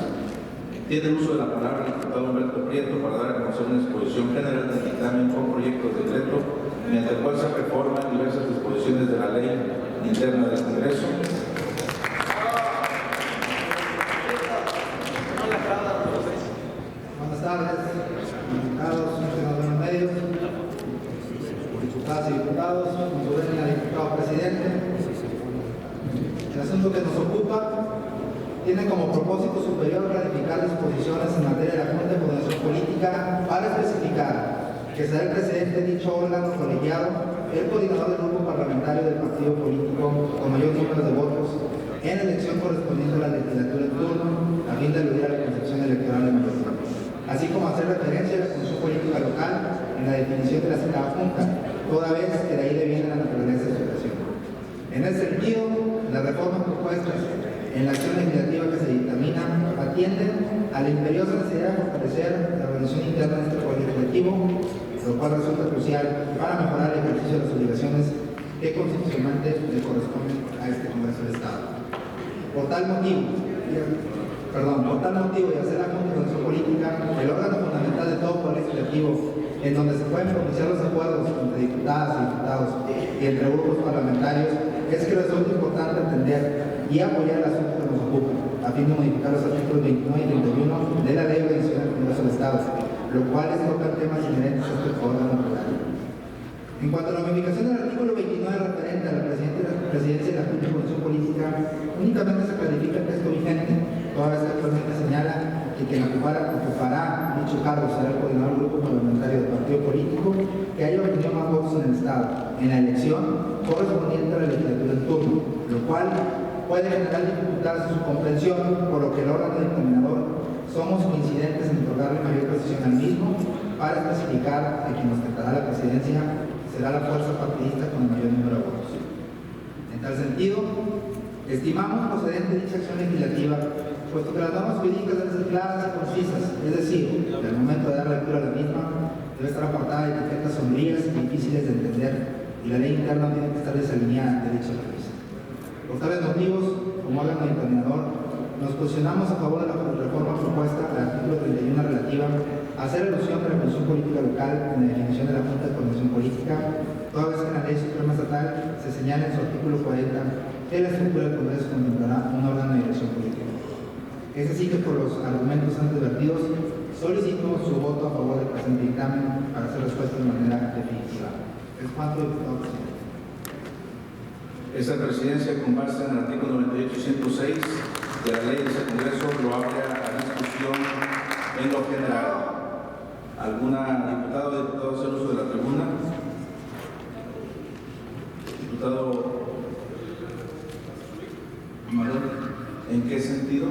Tiene el uso de la palabra el diputado Humberto Prieto para dar a conocer una exposición general del dictamen con proyecto de decreto mediante el cual se reforman diversas disposiciones de la ley interna del Congreso. Buenas tardes, diputados, senadores medios, diputadas y diputados, con su venia, diputado presidente. El asunto que nos ocupa tiene como propósito superior clarificar disposiciones en materia de la Junta de Coordinación Política para especificar que será el presidente de dicho órgano colegiado el coordinador del grupo parlamentario del partido político con mayor número de votos en la elección correspondiente a la legislatura en turno, a fin de aludir a la concepción electoral de mayoría, así como hacer referencia a la función política local en la definición de la citada Junta, toda vez que de ahí deviene la naturaleza de su elección. En ese sentido, las reformas propuestas en la acción legislativa que se dictamina atienden atienden a la imperiosa necesidad de fortalecer la organización interna de este poder legislativo, lo cual resulta crucial para mejorar el ejercicio de las obligaciones que constitucionalmente le corresponden a este Congreso del Estado. Por tal motivo, y hacer la Junta de Coordinación Política el órgano fundamental de todo poder legislativo, en donde se pueden propiciar los acuerdos entre diputadas y diputados y entre grupos parlamentarios, es que resulta importante entender y apoyar el asunto que nos ocupa, a fin de modificar los artículos 29 y 31 de la Ley Organizacional del Congreso del Estado, lo cual es tocar temas inherentes a este órgano plural. En cuanto a la modificación del artículo 29 referente a la presidencia de la Junta de Coordinación Política, únicamente se clarifica el texto vigente, toda vez que actualmente señala que quien ocupará dicho cargo será el coordinador del grupo parlamentario del partido político que haya obtenido más votos en el Estado en la elección correspondiente a la legislatura en turno, lo cual puede generar dificultades en su comprensión, por lo que el órgano dictaminador somos coincidentes en otorgarle mayor precisión al mismo para especificar que quien ostentará la presidencia será la fuerza partidista con el mayor número de votos. En tal sentido, estimamos procedente dicha acción legislativa, puesto que las normas jurídicas deben ser claras y concisas, es decir, que al momento de dar lectura a la misma debe estar apartada de etiquetas sombrías y difíciles de entender, y la ley interna tiene que estar desalineada de dicha premisa. Por tales motivos, como órgano dictaminador, nos posicionamos a favor de la reforma propuesta al artículo 31 relativa a hacer alusión de la Comisión Política Local en la definición de la Junta de Coordinación Política, toda vez que en la Ley Suprema Estatal se señala en su artículo 40 que la estructura del Congreso contemplará un órgano de dirección política. Es así que por los argumentos antes vertidos, solicito su voto a favor del presente dictamen para hacer respuesta de manera definitiva. Es cuanto, diputado presidente. Esta presidencia, con base en el artículo 98.106 de la ley de este Congreso, lo abre a discusión en lo general. ¿Alguna diputada o diputado hace uso de la tribuna? Diputado Amador, ¿en qué sentido?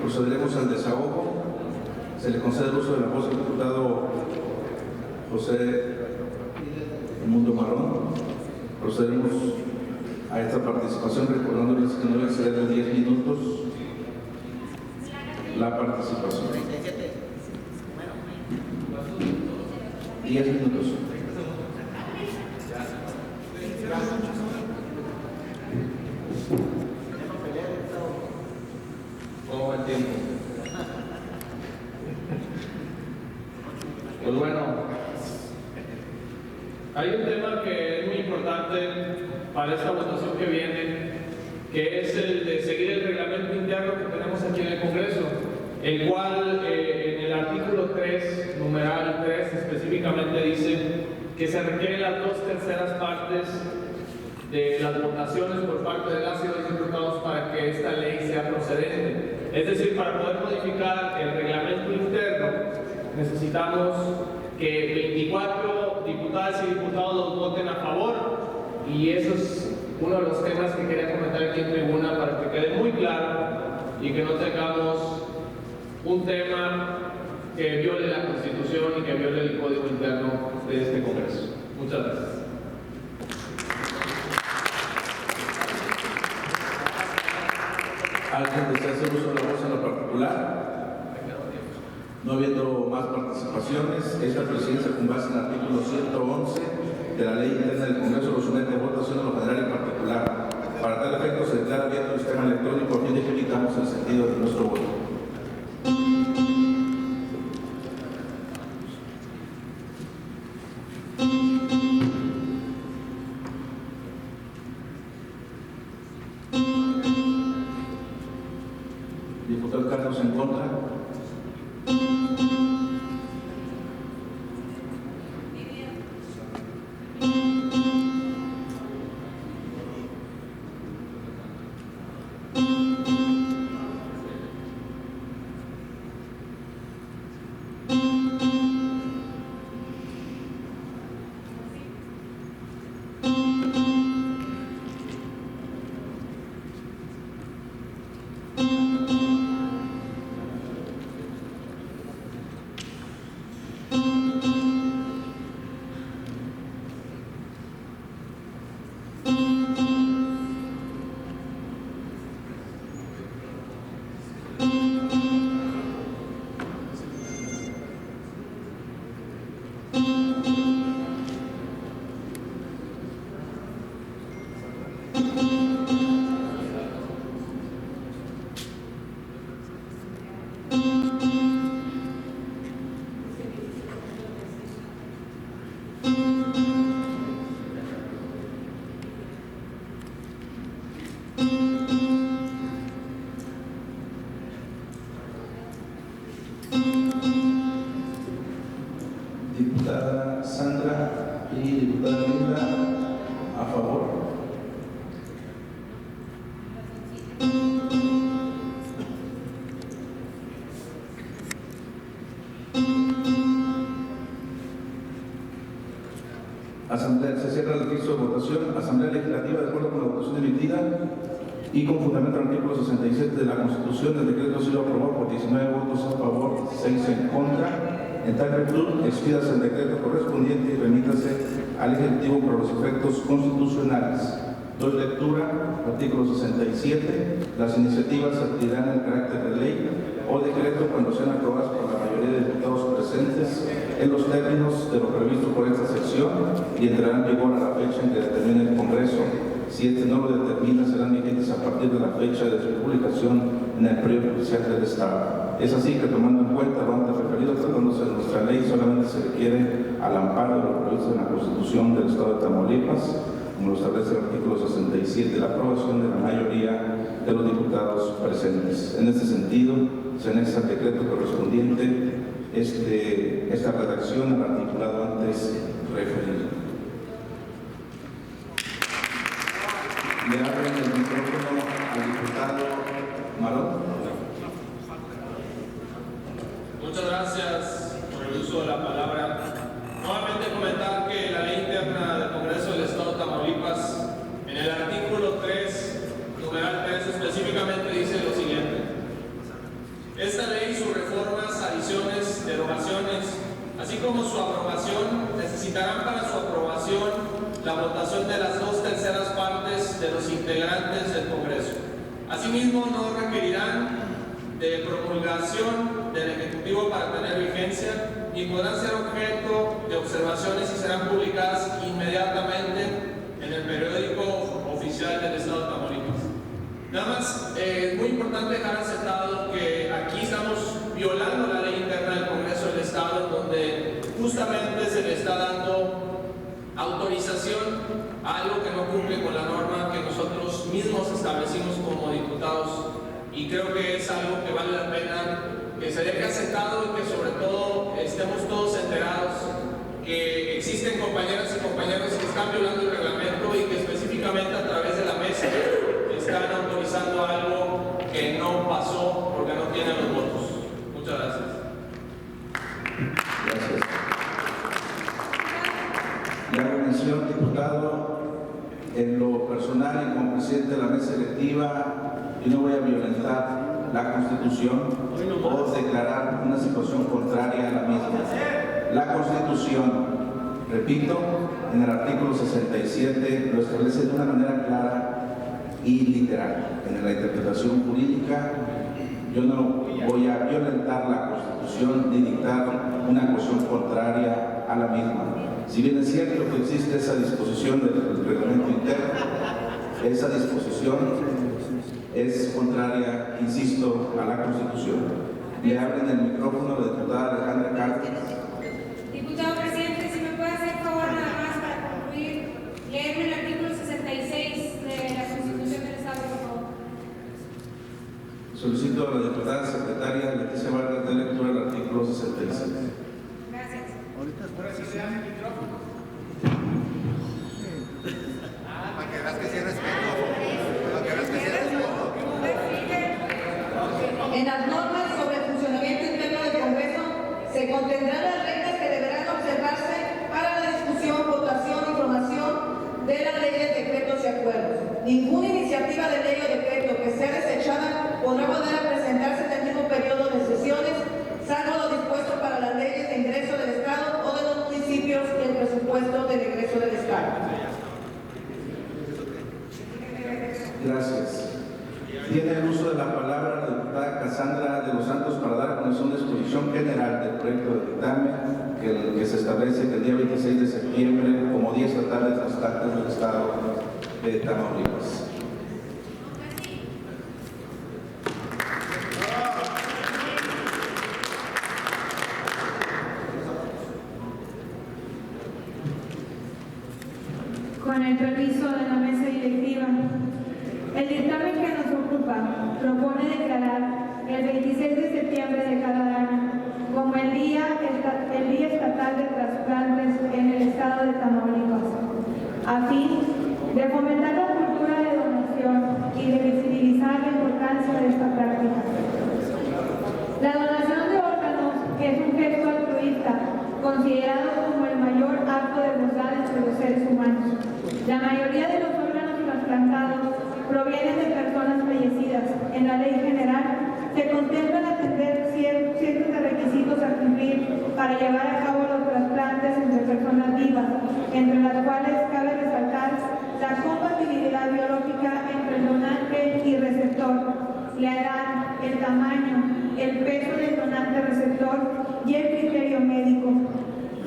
Procederemos al desahogo. Se le concede el uso de la voz al diputado José Mundo Marrón. Procederemos a esta participación recordándoles que no debe exceder de 10 minutos la participación. 10 minutos. ¿Cómo va el tiempo? Pues bueno, hay un tema que es muy importante para esta votación que viene, que es el de seguir el reglamento interno que tenemos aquí en el Congreso, el cual en el artículo 3, numeral 3, específicamente dice que se requieren las 2/3 partes de las votaciones por parte de las y los diputados para que esta ley sea procedente. Es decir, para poder modificar el reglamento interno necesitamos que 24 diputadas y diputados los voten a favor, y eso es uno de los temas que quería comentar aquí en tribuna para que quede muy claro y que no tengamos un tema que viole la Constitución y que viole el Código Interno de este Congreso. Muchas gracias. ¿Alguien desea hacer uso de la voz en lo particular? No habiendo más participaciones, esta presidencia, con base en el artículo 111 de la Ley Interna del Congreso, lo somete a votación en lo general y particular. Para tal efecto, se declara abierto el sistema electrónico a fin de que evitamos el sentido de nuestro voto. Diputado Carlos en contra. Diputada Sandra y diputada Linda, a favor. Asamblea, se cierra el registro de votación. Asamblea Legislativa, de acuerdo con la votación emitida y con fundamento en el artículo 67 de la Constitución, el decreto ha sido aprobado por 19 votos a favor, 6 en contra. En tal virtud, expídase el decreto correspondiente y remítase al Ejecutivo por los efectos constitucionales. Doy lectura, artículo 67. Las iniciativas adquirirán el carácter de ley o decreto cuando sean aprobadas por la mayoría de diputados presentes en los términos de lo previsto por esta sección y entrarán en vigor a la fecha en que determine el Congreso. Si este no lo determina, serán vigentes a partir de la fecha de su publicación en el Periódico Oficial del Estado. Es así que, tomando en cuenta lo antes referido, tratándose de nuestra ley, solamente se requiere al amparo de lo previsto en la Constitución del Estado de Tamaulipas, como lo establece el artículo 67, la aprobación de la mayoría de los diputados presentes. En este sentido, se anexa al decreto correspondiente esta redacción al articulado antes referido. Le abren el micrófono al diputado Marón. Muchas gracias por el uso de la palabra. Nuevamente comentar que la ley interna del Congreso del Estado de Tamaulipas, en el artículo 3, numeral 3, específicamente dice lo siguiente: esta ley, sus reformas, adiciones, derogaciones, así como su aprobación, necesitarán para su aprobación la votación de las 2/3 partes de los integrantes del Congreso. Asimismo, no requerirán de promulgación del Ejecutivo para tener vigencia, ni podrán ser objeto de observaciones y serán publicadas inmediatamente en el Periódico Oficial del Estado de Tamaulipas. Nada más, es muy importante dejar aceptado que aquí estamos violando la ley interna del Congreso del Estado, en donde justamente se le está dando autorización a algo que no cumple con la norma que nosotros mismos establecimos como diputados, y creo que es algo que vale la pena que se deje aceptado y que sobre todo estemos todos enterados que existen compañeras y compañeros que están violando el reglamento y que específicamente a través de la mesa están autorizando algo que no pasó porque no tienen los votos. Muchas gracias. Gracias. Le hago mención, diputado, en lo personal y como presidente de la mesa electiva, yo no voy a violentar la Constitución o declarar una situación contraria a la misma. La Constitución, repito, en el artículo 67 lo establece de una manera clara y literal. En la interpretación jurídica, yo no voy a violentar la Constitución ni dictar una cuestión contraria a la misma. Si bien es cierto que existe esa disposición del reglamento interno, esa disposición es contraria, insisto, a la Constitución. Le abren el micrófono a la diputada Alejandra Cárdenas. Diputado presidente, si me puede hacer favor nada más para concluir, leerme el artículo 66 de la Constitución del Estado, por favor. Solicito a la diputada secretaria Leticia Vargas de lectura del artículo 66. Gracias. Ahora sí se da el micrófono. Para que veas que sí respeto. Para que veas que sí respeto. En las normas sobre el funcionamiento interno del Congreso se contendrán las reglas que deberán observarse para la discusión, votación y formación de las leyes, decretos y acuerdos. Ninguna iniciativa de ley o decreto que sea desechada podrá volver a presentarse en el mismo periodo de sesiones, salvo lo dispuesto para las leyes de ingreso del Estado o de los municipios y el presupuesto de egreso del Estado. Gracias. Tiene el uso de la palabra la diputada Cassandra de los Santos para dar a conocer continuación la exposición general del proyecto de dictamen que se establece que el día 26 de septiembre, como día estatal de trasplantes del estado de Tamaulipas. Con el permiso de la mesa directiva, el dictamen que nos ocupa propone declarar el 26 de septiembre de cada año como el Día Estatal de Trasplantes en el estado de Tamaulipas, a fin de fomentar la cultura de donación y de visibilizar la importancia de esta práctica. La donación de órganos es un gesto altruista considerado como el mayor acto de bondad entre los seres humanos. La mayoría de los órganos trasplantados provienen de personas fallecidas. En la ley general se contemplan atender ciertos requisitos a cumplir para llevar a cabo los trasplantes entre personas vivas, entre las cuales cabe resaltar la compatibilidad biológica entre el donante y receptor, la edad, el tamaño, el peso del donante receptor y el criterio médico.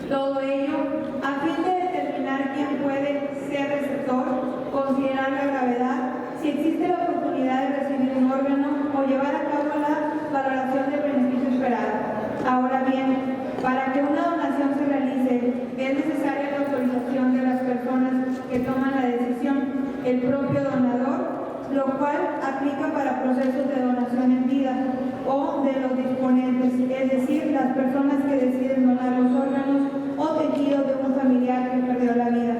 Todo ello a fin de determinar quién puede ser receptor, considerar la gravedad, si existe la oportunidad de recibir un órgano o llevar a cabo la valoración del beneficio esperado. Ahora bien, para que una donación se realice, es necesaria la autorización de las personas que toman la decisión, el propio donador, lo cual aplica para procesos de donación en vida o de los disponentes, es decir, las personas que deciden donar los órganos o tejidos de un familiar que perdió la vida.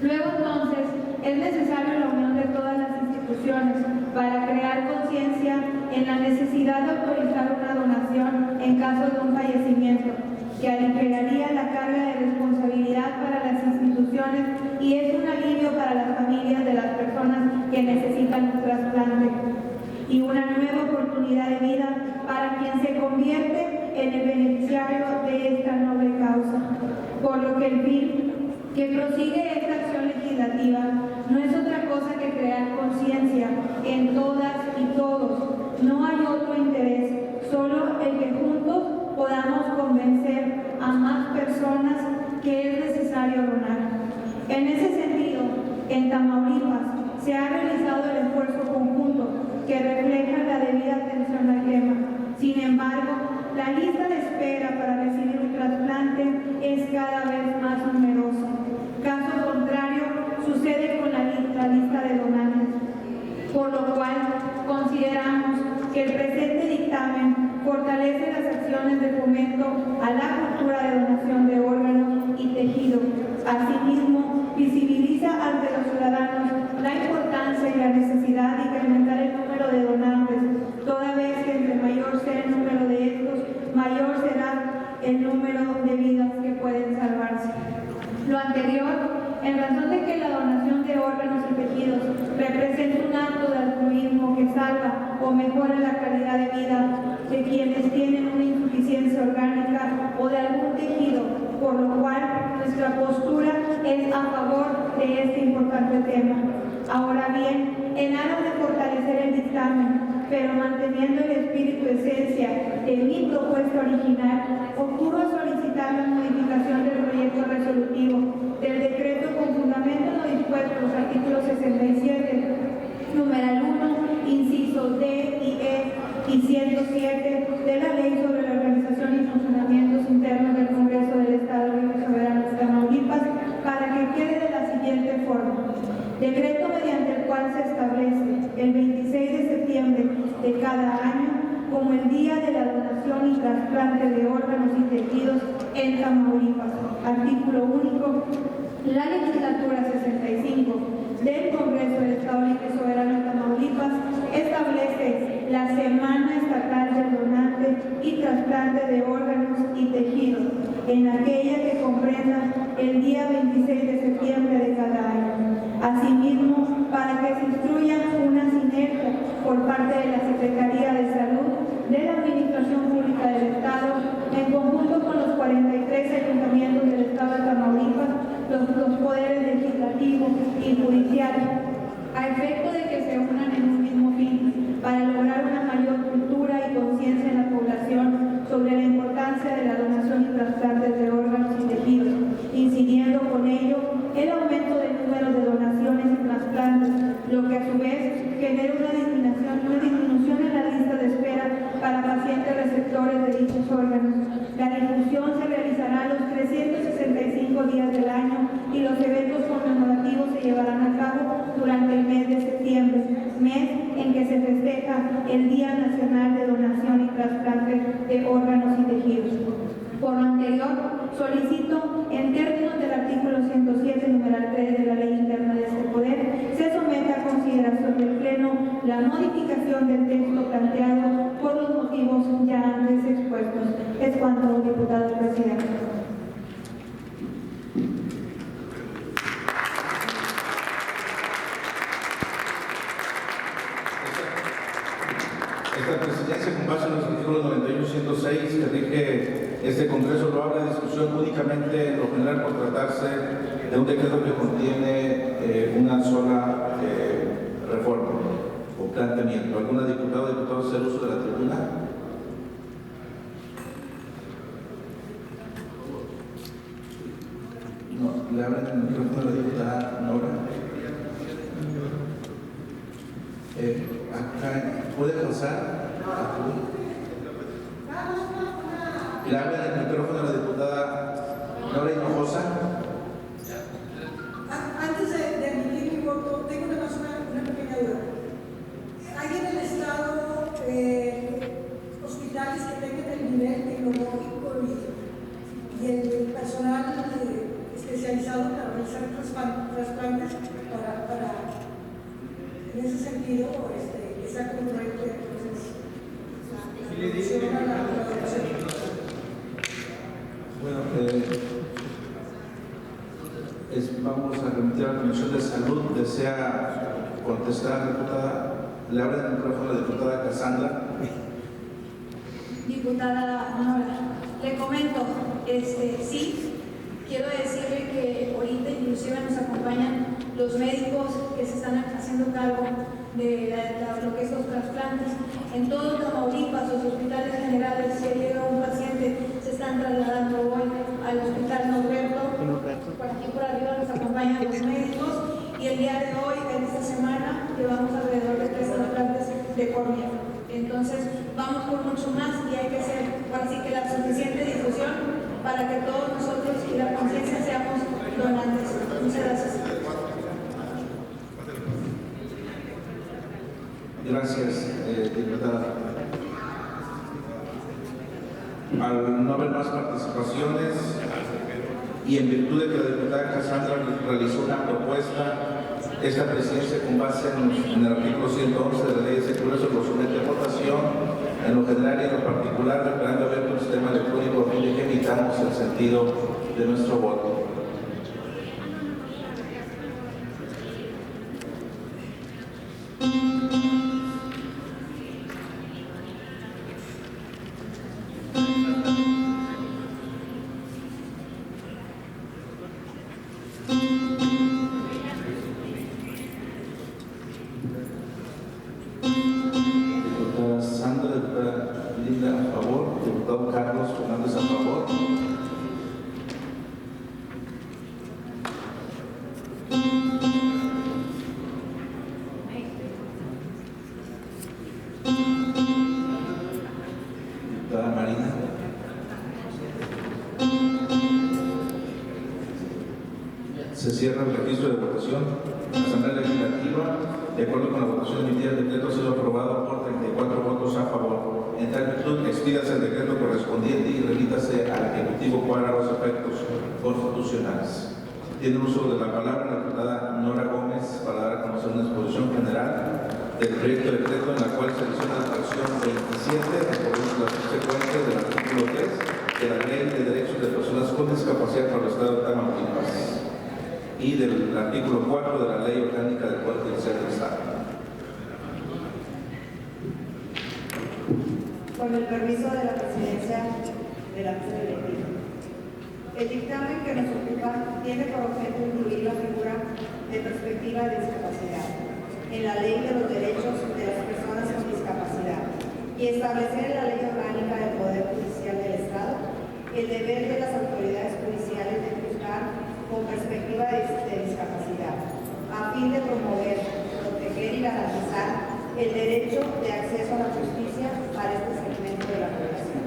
Luego entonces, es necesaria la unión de todas las instituciones para crear conciencia en la necesidad de autorizar una donación en caso de un fallecimiento, que aliviaría la carga de responsabilidad para las instituciones y es un alivio para las familias de las personas que necesitan un trasplante y una nueva oportunidad de vida para quien se convierte en el beneficiario de esta noble causa. Por lo que el fin que prosigue esta acción legislativa no es otra cosa que crear conciencia en todas y todos. No hay otro interés, solo el que juntos podamos convencer a más personas que es necesario donar. En ese sentido, en Tamaulipas se ha realizado el esfuerzo conjunto que refleja la debida atención al tema. Sin embargo, la lista de espera para recibir un trasplante es cada vez más numerosa. Caso contrario, sucede con la lista de donantes, por lo cual consideramos que el presente dictamen fortalece las acciones de fomento a la cultura de donación de órganos y tejidos. Asimismo, visibiliza ante los ciudadanos la importancia y la necesidad de incrementar el número de donantes, toda vez que entre mayor sea el número de estos, mayor será el número de vidas que pueden salvarse. Lo anterior, en razón de que la donación de órganos y tejidos representa un acto de altruismo que salva o mejora la calidad de vida de quienes tienen una insuficiencia orgánica o de algún tejido, por lo cual nuestra postura es a favor de este importante tema. Ahora bien, en aras de fortalecer el dictamen, pero manteniendo el espíritu esencia de mi propuesta original, ocurro a solicitar la modificación del proyecto resolutivo del decreto con fundamento en lo dispuesto en los artículos 67, numeral 1, incisos D y E y 107 de la Ley sobre la organización y funcionamientos internos del Congreso del Estado Libre Soberano de Tamaulipas para que quede de la siguiente forma. Decreto mediante el cual se establece el 26 de septiembre de cada año como el Día de la Donación y Trasplante de Órganos y Tejidos en Tamaulipas. Artículo único. La legislatura 65 del Congreso del Estado Libre Soberano de Tamaulipas establece la Semana Estatal del Donante y Trasplante de Órganos y Tejidos, en aquella que comprenda el día 26 de septiembre de cada año. Asimismo, para que se instruya una sinergia por parte de la Secretaría de Salud de la Administración Pública del Estado, en conjunto con los 43 ayuntamientos del Estado de Tamaulipas, los poderes legislativo y judicial, a efecto de que se unan en un mismo fin, para lograr una mayor cultura y conciencia en la población 365 días del año y los eventos conmemorativos se llevarán a cabo durante el mes de septiembre, mes en que se festeja el Día Nacional de Donación y Trasplante de Órganos y Tejidos. Por lo anterior, solicito, en términos del artículo 107, numeral 3 de la Ley Interna de este Poder, se someta a consideración del Pleno la modificación del texto planteado por los motivos ya antes expuestos. Es cuanto, diputado presidente. Esta presidencia, con base en los artículos 91 y 106, que rige este Congreso, lo abre a discusión únicamente en lo general por tratarse de un decreto que contiene una sola reforma o planteamiento. ¿Alguna diputada o diputado hacer uso de la tribuna? No, le abren el micrófono a la diputada Nora. Acá, ¿puede pasar? Le abren el micrófono a la diputada Nora Hinojosa. Antes de emitir mi voto, tengo una pequeña duda. ¿Hay en el Estado hospitales que tengan el nivel tecnológico y el personal especializado para realizar trasplantes en ese sentido, que sea congruente? Bueno, vamos a remitir a la Comisión de Salud. ¿Desea contestar, diputada? Le abre el micrófono a la diputada Cassandra. Diputada Nora, le comento, sí, quiero decirle que ahorita inclusive nos acompañan los médicos que se están haciendo cargo de lo que es los trasplantes. En todo Tamaulipas, los hospitales generales, si llega un paciente, se están trasladando hoy al hospital Norberto. Por aquí por arriba nos acompañan los médicos y el día de hoy, en esta semana, llevamos alrededor de 3 trasplantes de córnea. Entonces, vamos por mucho más y hay que hacer, así que la suficiente difusión para que todos nosotros y la conciencia seamos donantes. Muchas gracias. Gracias, diputada. Al no haber más participaciones y en virtud de que la diputada Cassandra realizó una propuesta, esta presidencia, con base en el artículo 111 de la Ley de este Congreso, lo somete a votación en lo general y en lo particular, declarando abierto el sistema electrónico a fin de que emitamos el sentido de nuestro voto. Se cierra el registro de votación. La Asamblea Legislativa, de acuerdo con la votación emitida, el decreto ha sido aprobado por 34 votos a favor. En tal virtud, expídase el decreto correspondiente y remítase al Ejecutivo para los efectos constitucionales. Tiene uso de la palabra la diputada Nora Gómez para dar a conocer una exposición general del proyecto de decreto en la cual se adiciona la fracción 27, recordemos la subsecuente del artículo 3 de la Ley de Derechos de Personas con Discapacidad para el Estado de Tamaulipas y del artículo 4 de la Ley Orgánica del Poder Judicial del Estado. Con el permiso de la presidencia de la mesa directiva. El dictamen que nos ocupa tiene por objeto incluir la figura de perspectiva de discapacidad en la Ley de los Derechos de las Personas con Discapacidad y establecer en la Ley Orgánica del Poder Judicial del Estado el deber de las autoridades judiciales de juzgar con perspectiva de discapacidad, a fin de promover, proteger y garantizar el derecho de acceso a la justicia para este segmento de la población.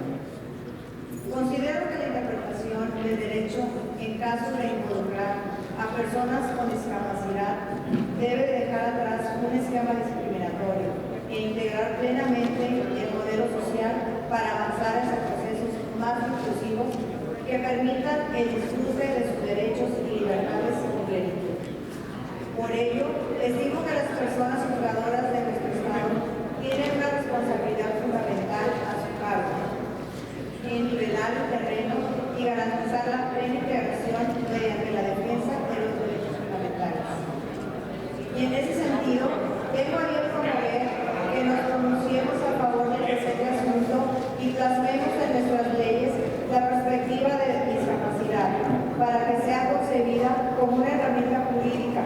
Considero que la interpretación de de derecho en caso de involucrar a personas con discapacidad debe dejar atrás un esquema discriminatorio e integrar plenamente el modelo social para avanzar hacia procesos más inclusivos que permitan el disfrute de sus derechos y libertades con plenitud. Por ello, estimo que las personas juzgadoras de nuestro Estado tienen una responsabilidad fundamental a su cargo en nivelar el terreno y garantizar la plena integración mediante la defensa de los derechos fundamentales. Y en ese sentido, tengo a bien promover que nos pronunciemos a favor del presente asunto y plasmemos en nuestras leyes la perspectiva de discapacidad para que sea concebida como una herramienta jurídica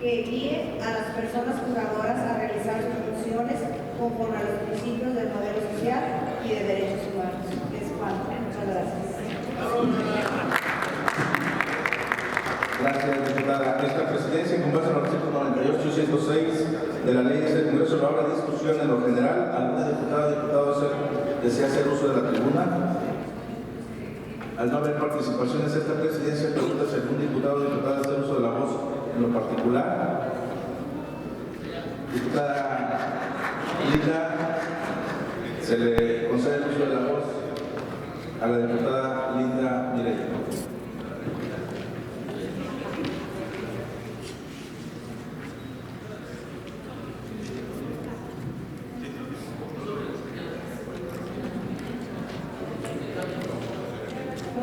que guíe a las personas juzgadoras a realizar sus funciones conforme a los principios del modelo social y de derechos humanos. Es cuanto. Muchas gracias. Gracias, diputada. Esta presidencia, con base en el artículo 98 y 106 de la ley del Congreso, no habrá discusión en lo general. ¿Alguna diputada o diputado desea hacer uso de la tribuna? Al no haber participación en esta presidencia, pregunta si algún diputado o diputada hacer uso de la voz en lo particular. Diputada Linda, se le concede el uso de la voz a la diputada Linda Mireya.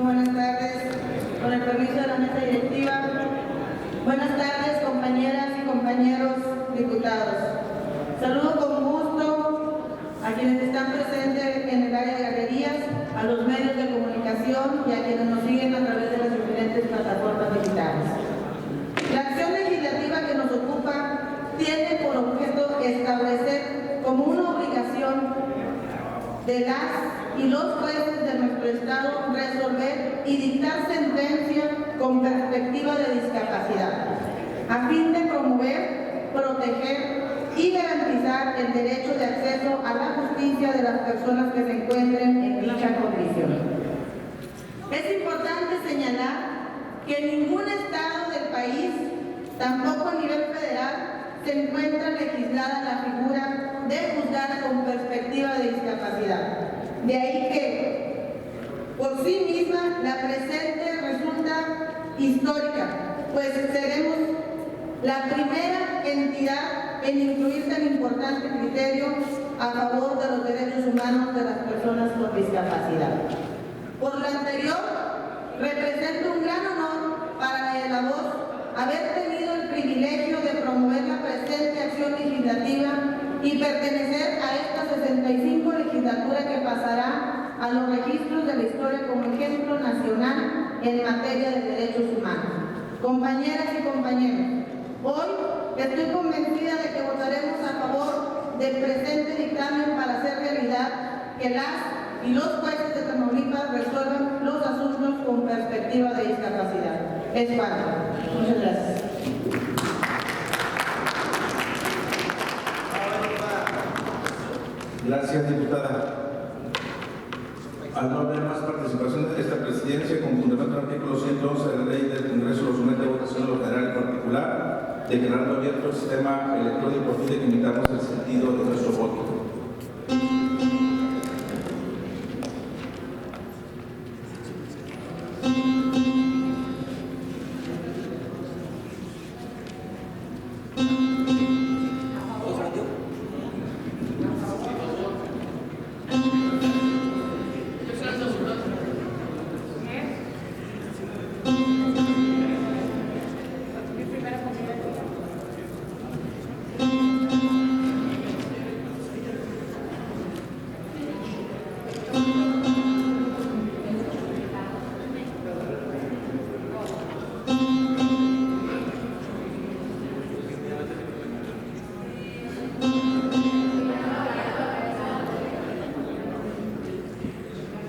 Buenas tardes, con el permiso de la mesa directiva. Buenas tardes, compañeras y compañeros diputados. Saludo con gusto a quienes están presentes en el área de galerías, a los medios de comunicación y a quienes nos siguen a través de las diferentes plataformas digitales. La acción legislativa que nos ocupa tiene por objeto establecer como una obligación de las y los jueces de nuestro Estado resolver y dictar sentencia con perspectiva de discapacidad, a fin de promover, proteger y garantizar el derecho de acceso a la justicia de las personas que se encuentren en dicha condición. Es importante señalar que en ningún estado del país, tampoco a nivel federal, se encuentra legislada la figura de juzgar con perspectiva de discapacidad. De ahí que, por sí misma, la presente resulta histórica, pues seremos la primera entidad en incluir tan importante criterio a favor de los derechos humanos de las personas con discapacidad. Por lo anterior, representa un gran honor para la voz haber tenido el privilegio de promover la presente acción legislativa y pertenecer a esta 65 legislatura que pasará a los registros de la historia como ejemplo nacional en materia de derechos humanos. Compañeras y compañeros, hoy estoy convencida de que votaremos a favor del presente dictamen para hacer realidad que las y los jueces de Tamaulipas resuelvan los asuntos con perspectiva de discapacidad. Es cuanto. Muchas gracias. Gracias, diputada. Al no haber más participación de esta presidencia, con fundamento en el artículo 111 de la ley del Congreso, lo somete a votación de lo general y particular, declarando abierto el sistema electrónico a fin de que imitamos el sentido de nuestro voto.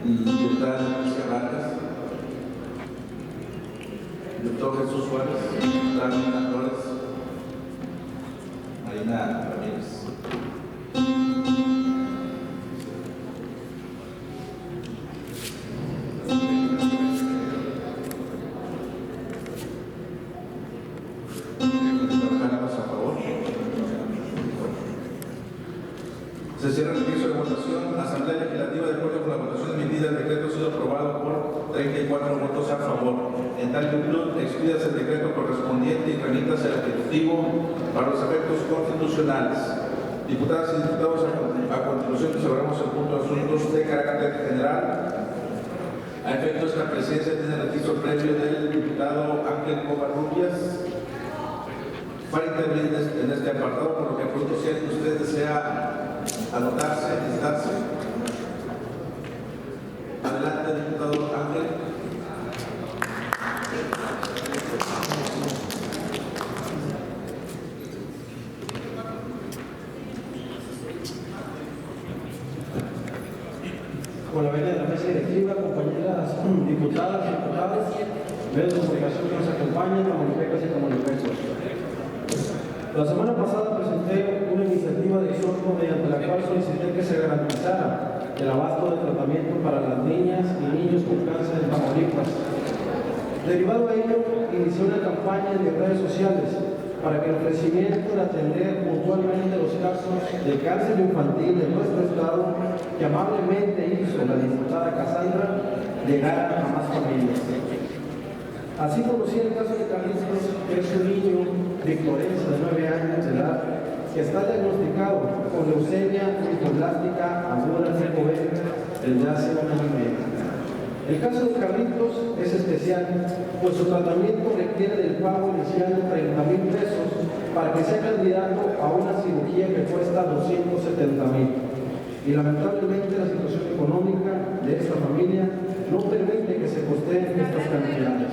Diputada Alicia Vargas, doctor Jesús Suárez, Marina Flores, Marina Ramírez. 34 votos a favor. En tal virtud, expidas el decreto correspondiente y remítase al Ejecutivo para los efectos constitucionales. Diputadas y diputados, a continuación celebramos el punto de asuntos de carácter general. A efectos, la presidencia tiene el registro previo del diputado Ángel Covarrubias para intervenir en este apartado, por lo que pronto, si alguien de ustedes desea anotarse, listarse. Adelante, diputado Ángel. Con la venia de la mesa directiva, compañeras diputadas y diputados, medios de comunicación que nos acompañan, comunipecas y comunipecos. La semana pasada presenté una iniciativa de exhorto mediante la cual solicité que se garantizara el abasto de tratamiento para las niñas y niños con cáncer en Tamaulipas. Derivado a ello, inicié una campaña en mis redes sociales para que el ofrecimiento de atender puntualmente los casos de cáncer infantil de nuestro estado, que amablemente hizo la diputada Cassandra, llegara a más familias. Así conocí el caso de Carlitos, que es un niño victorense de 9 años de edad, que está diagnosticado con leucemia linfoblástica aguda tipo B desde hace 1 año y medio. El caso de Carlitos es especial, pues su tratamiento requiere del pago inicial de 30,000 pesos para que sea candidato a una cirugía que cuesta 270,000. Y lamentablemente la situación económica de esta familia no permite que se costeen estas cantidades.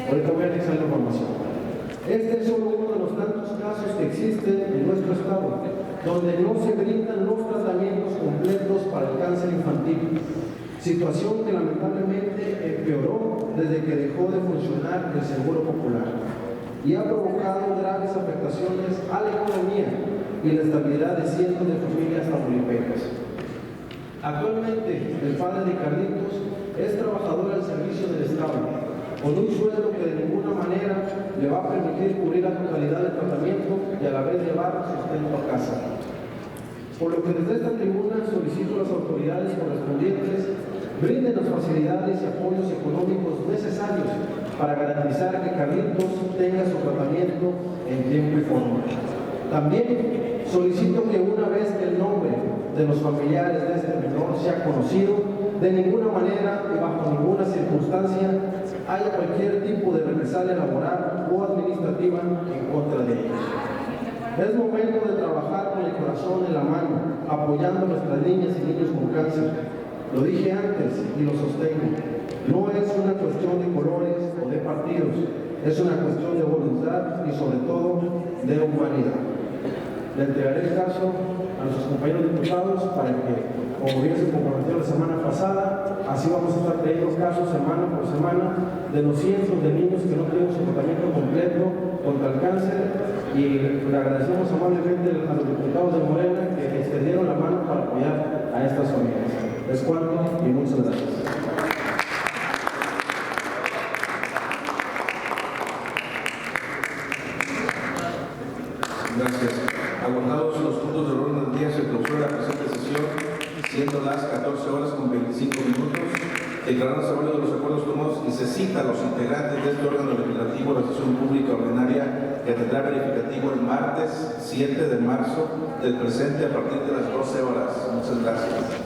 Ahorita voy a anexar la información. Este es solo uno de los tantos casos que existen en nuestro estado, donde no se brindan los tratamientos completos para el cáncer infantil. Situación que lamentablemente empeoró desde que dejó de funcionar el Seguro Popular y ha provocado graves afectaciones a la economía y la estabilidad de cientos de familias tamaulipecas. Actualmente, el padre de Carlitos es trabajador al servicio del Estado, con un sueldo que de ninguna manera le va a permitir cubrir la totalidad del tratamiento y a la vez llevar sustento a casa. Por lo que desde esta tribuna solicito a las autoridades correspondientes brinden las facilidades y apoyos económicos necesarios para garantizar que Carlitos tenga su tratamiento en tiempo y forma. También solicito que una vez que el nombre de los familiares de este menor sea conocido, de ninguna manera y bajo ninguna circunstancia haya cualquier tipo de represalia laboral o administrativa en contra de ellos. Es momento de trabajar con el corazón en la mano, apoyando a nuestras niñas y niños con cáncer. Lo dije antes y lo sostengo. No es una cuestión de colores o de partidos, es una cuestión de voluntad y sobre todo de humanidad. Le entregaré el caso a nuestros compañeros diputados para que, como bien se comprometió la semana pasada, así vamos a estar trayendo casos semana por semana de los cientos de niños que no tienen su tratamiento completo contra el cáncer, y le agradecemos amablemente a los diputados de Morena que extendieron la mano para apoyar a estas familias. Es cuanto y muchas gracias. Gracias. Agotados los puntos de orden del día, se clausura la presente sesión, siendo las 14 horas con 25 minutos. Declarándose válidos los acuerdos tomados y se cita a los integrantes de este órgano legislativo la sesión pública ordinaria que tendrá verificativo el martes 7 de marzo del presente a partir de las 12 horas. Muchas gracias.